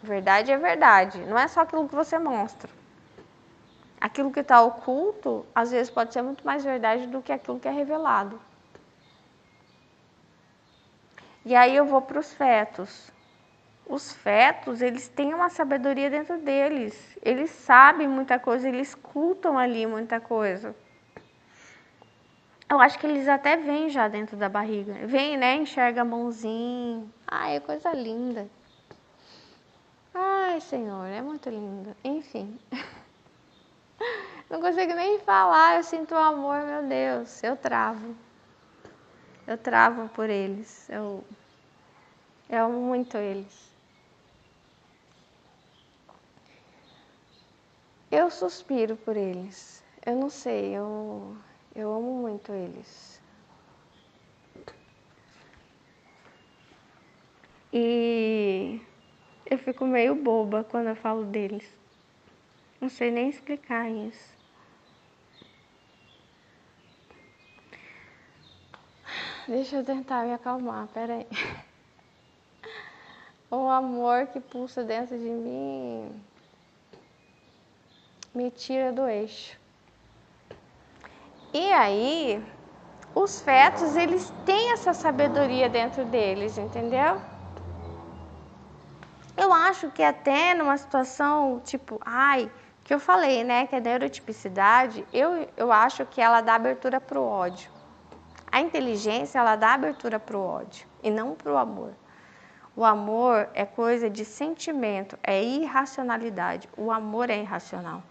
Verdade é verdade, não é só aquilo que você mostra. Aquilo que está oculto, às vezes pode ser muito mais verdade do que aquilo que é revelado. E aí eu vou para os fetos. Os fetos, eles têm uma sabedoria dentro deles. Eles sabem muita coisa, eles escutam ali muita coisa. Eu acho que eles até veem já dentro da barriga. Vem, né? Enxerga a mãozinha. Ai, é coisa linda. Ai, Senhor, é muito lindo. Enfim. Não consigo nem falar, eu sinto o amor, meu Deus. Eu travo. Eu travo por eles. Eu amo muito eles. Eu suspiro por eles. Eu não sei, eu amo muito eles. E eu fico meio boba quando eu falo deles. Não sei nem explicar isso. Deixa eu tentar me acalmar, peraí. O amor que pulsa dentro de mim me tira do eixo. E aí, os fetos, eles têm essa sabedoria dentro deles, entendeu? Eu acho que até numa situação, tipo, que eu falei, né, que a neurotipicidade, eu acho que ela dá abertura para o ódio. A inteligência, ela dá abertura para o ódio e não para o amor. O amor é coisa de sentimento, é irracionalidade. O amor é irracional.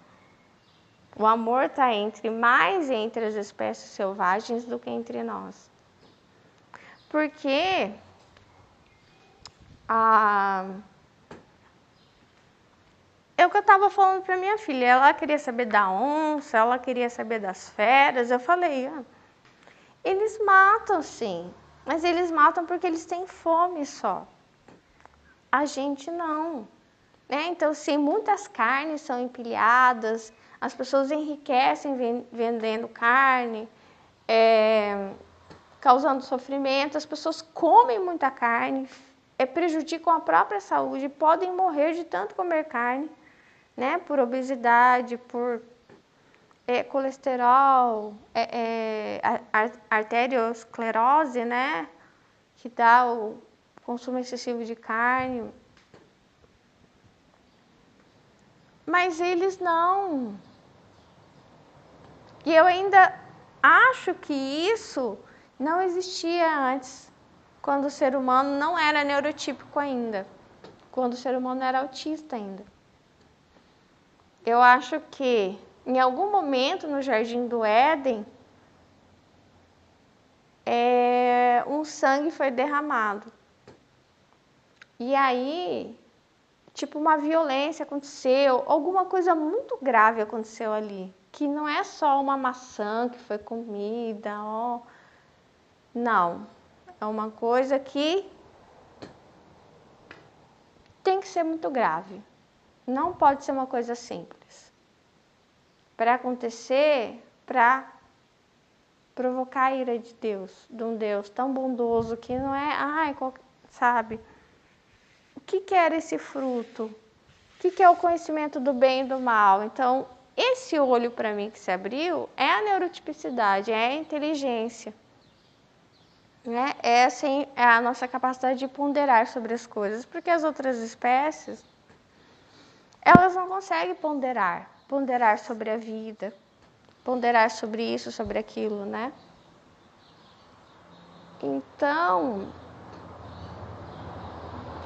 O amor está mais entre as espécies selvagens do que entre nós. Porque é o que eu estava falando para minha filha. Ela queria saber da onça, ela queria saber das feras. Eu falei, eles matam sim, mas eles matam porque eles têm fome só. A gente não. Né? Então, sim, muitas carnes são empilhadas, as pessoas enriquecem vendendo carne, causando sofrimento, as pessoas comem muita carne, prejudicam a própria saúde, podem morrer de tanto comer carne, né? Por obesidade, por colesterol, arteriosclerose, né? Que dá o consumo excessivo de carne. Mas eles não. E eu ainda acho que isso não existia antes, quando o ser humano não era neurotípico ainda, quando o ser humano era autista ainda. Eu acho que em algum momento no Jardim do Éden, um sangue foi derramado. E aí, tipo, uma violência aconteceu, alguma coisa muito grave aconteceu ali. Que não é só uma maçã que foi comida, não. É uma coisa que tem que ser muito grave. Não pode ser uma coisa simples. Para acontecer, para provocar a ira de Deus, de um Deus tão bondoso que não é, sabe? O que era esse fruto? O que é o conhecimento do bem e do mal? Então, esse olho para mim que se abriu é a neurotipicidade, é a inteligência. Né? É a nossa capacidade de ponderar sobre as coisas, porque as outras espécies, elas não conseguem ponderar sobre a vida, ponderar sobre isso, sobre aquilo, né? Então,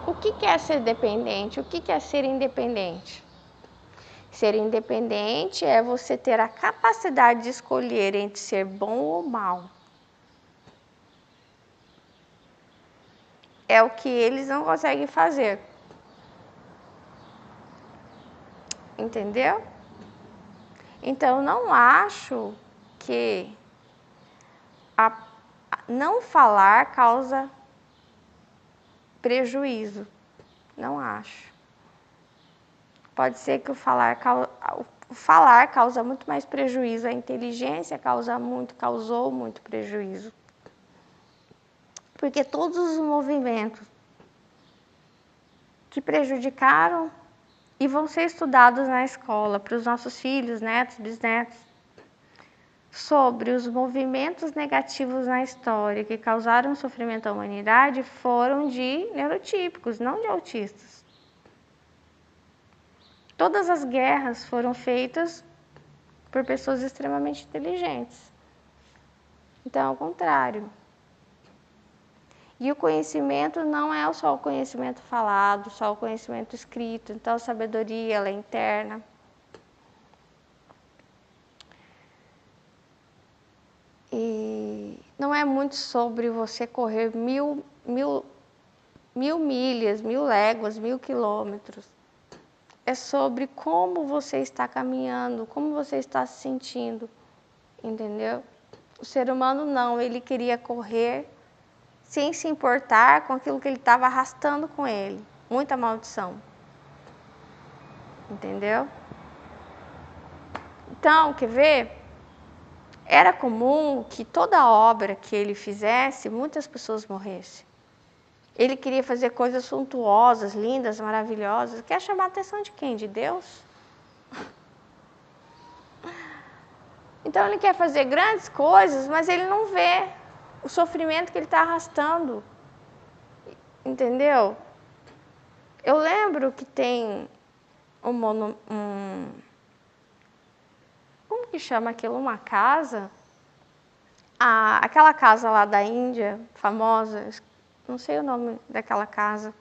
o que é ser dependente? O que é ser independente? Ser independente é você ter a capacidade de escolher entre ser bom ou mal. É o que eles não conseguem fazer. Entendeu? Então, não acho que não falar causa prejuízo. Não acho. Pode ser que o falar causa muito mais prejuízo, a inteligência causou muito prejuízo. Porque todos os movimentos que prejudicaram e vão ser estudados na escola para os nossos filhos, netos, bisnetos, sobre os movimentos negativos na história que causaram sofrimento à humanidade foram de neurotípicos, não de autistas. Todas as guerras foram feitas por pessoas extremamente inteligentes. Então, ao contrário. E o conhecimento não é só o conhecimento falado, só o conhecimento escrito. Então, a sabedoria ela é interna. E não é muito sobre você correr mil milhas, 1000 léguas, 1000 quilômetros. É sobre como você está caminhando, como você está se sentindo, entendeu? O ser humano não, ele queria correr sem se importar com aquilo que ele estava arrastando com ele. Muita maldição. Entendeu? Então, quer ver? Era comum que toda obra que ele fizesse, muitas pessoas morressem. Ele queria fazer coisas suntuosas, lindas, maravilhosas. Quer chamar a atenção de quem? De Deus? Então ele quer fazer grandes coisas, mas ele não vê o sofrimento que ele está arrastando. Entendeu? Eu lembro que tem como que chama aquilo? Uma casa? Aquela casa lá da Índia, famosa, não sei o nome daquela casa,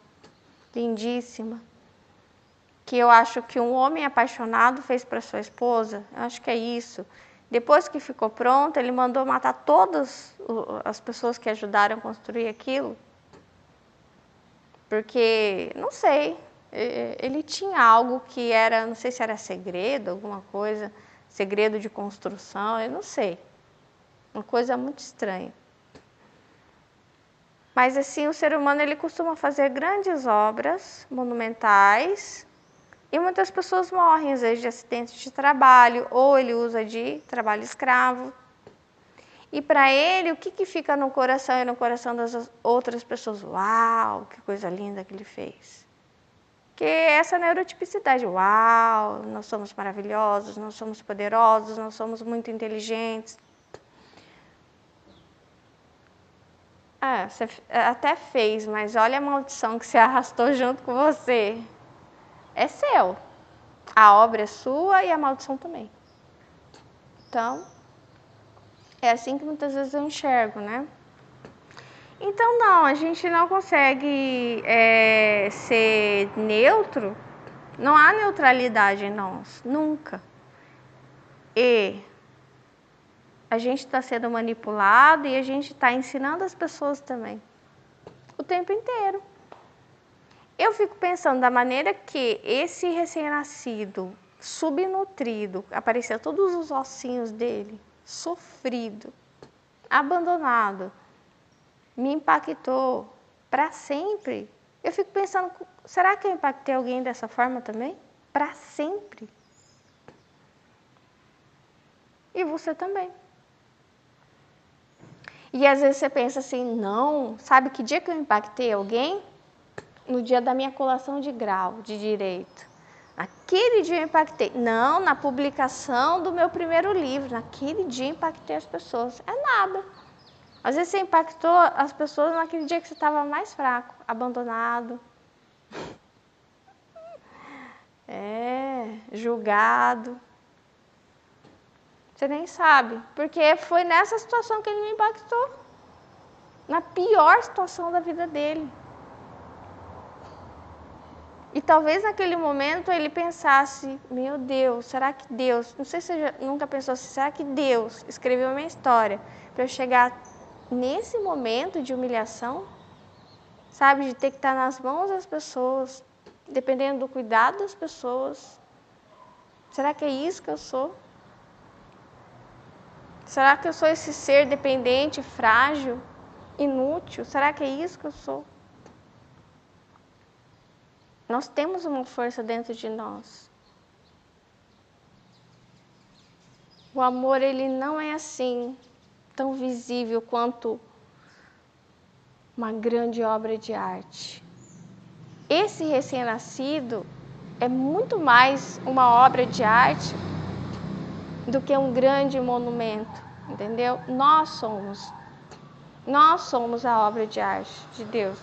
lindíssima, que eu acho que um homem apaixonado fez para sua esposa, eu acho que é isso. Depois que ficou pronto, ele mandou matar todas as pessoas que ajudaram a construir aquilo, porque, não sei, ele tinha algo que era, não sei se era segredo, alguma coisa, segredo de construção, eu não sei, uma coisa muito estranha. Mas assim, o ser humano ele costuma fazer grandes obras monumentais e muitas pessoas morrem, às vezes de acidentes de trabalho, ou ele usa de trabalho escravo. E para ele, o que fica no coração e no coração das outras pessoas? Uau, que coisa linda que ele fez. Que essa neurotipicidade, uau, nós somos maravilhosos, nós somos poderosos, nós somos muito inteligentes. Você até fez, mas olha a maldição que você arrastou junto com você. É seu. A obra é sua e a maldição também. Então, é assim que muitas vezes eu enxergo, né? Então, não, a gente não consegue ser neutro. Não há neutralidade em nós, nunca. E a gente está sendo manipulado e a gente está ensinando as pessoas também. O tempo inteiro. Eu fico pensando da maneira que esse recém-nascido, subnutrido, apareceu todos os ossinhos dele, sofrido, abandonado, me impactou para sempre. Eu fico pensando, será que eu impactei alguém dessa forma também? Para sempre. E você também. E às vezes você pensa assim, não, sabe que dia que eu impactei alguém? No dia da minha colação de grau de direito. Naquele dia eu impactei. Não, na publicação do meu primeiro livro. Naquele dia eu impactei as pessoas. É nada. Às vezes você impactou as pessoas naquele dia que você estava mais fraco, abandonado. Julgado. Você nem sabe. Porque foi nessa situação que ele me impactou. Na pior situação da vida dele. E talvez naquele momento ele pensasse, meu Deus, será que Deus, não sei se você nunca pensou assim, será que Deus escreveu a minha história para eu chegar nesse momento de humilhação? Sabe, de ter que estar nas mãos das pessoas, dependendo do cuidado das pessoas. Será que é isso que eu sou? Será que eu sou esse ser dependente, frágil, inútil? Será que é isso que eu sou? Nós temos uma força dentro de nós. O amor, ele não é assim, tão visível quanto uma grande obra de arte. Esse recém-nascido é muito mais uma obra de arte do que um grande monumento, entendeu? Nós somos a obra de arte de Deus.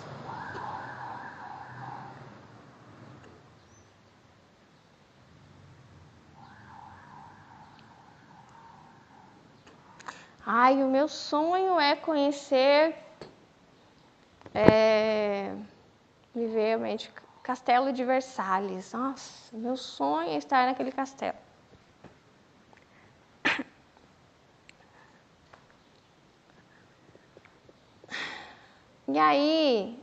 Ai, o meu sonho é conhecer, viver realmente Castelo de Versalhes. Nossa, meu sonho é estar naquele castelo. E aí,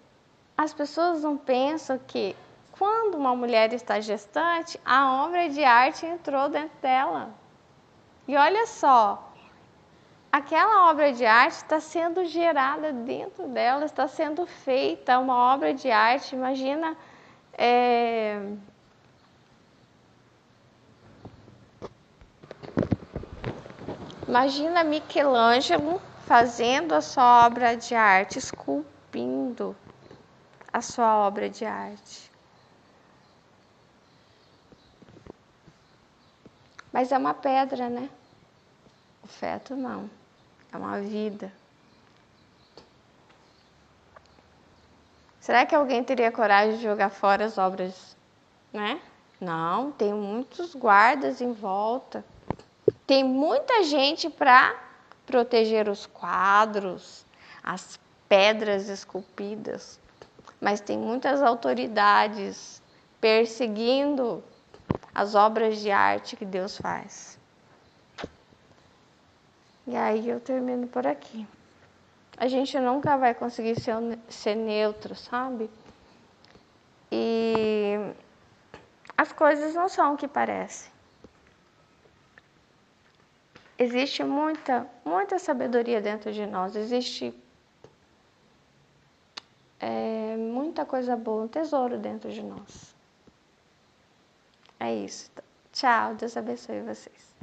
as pessoas não pensam que quando uma mulher está gestante, a obra de arte entrou dentro dela. E olha só, aquela obra de arte está sendo gerada dentro dela, está sendo feita uma obra de arte. Imagina, imagina Michelangelo fazendo a sua obra de arte, esculpindo a sua obra de arte. Mas é uma pedra, né? O feto não, é uma vida. Será que alguém teria coragem de jogar fora as obras, né? Não, tem muitos guardas em volta. Tem muita gente para proteger os quadros, as pedras esculpidas. Mas tem muitas autoridades perseguindo as obras de arte que Deus faz. E aí eu termino por aqui. A gente nunca vai conseguir ser neutro, sabe? E as coisas não são o que parecem. Existe muita sabedoria dentro de nós. Existe muita coisa boa, um tesouro dentro de nós. É isso. Tchau, Deus abençoe vocês.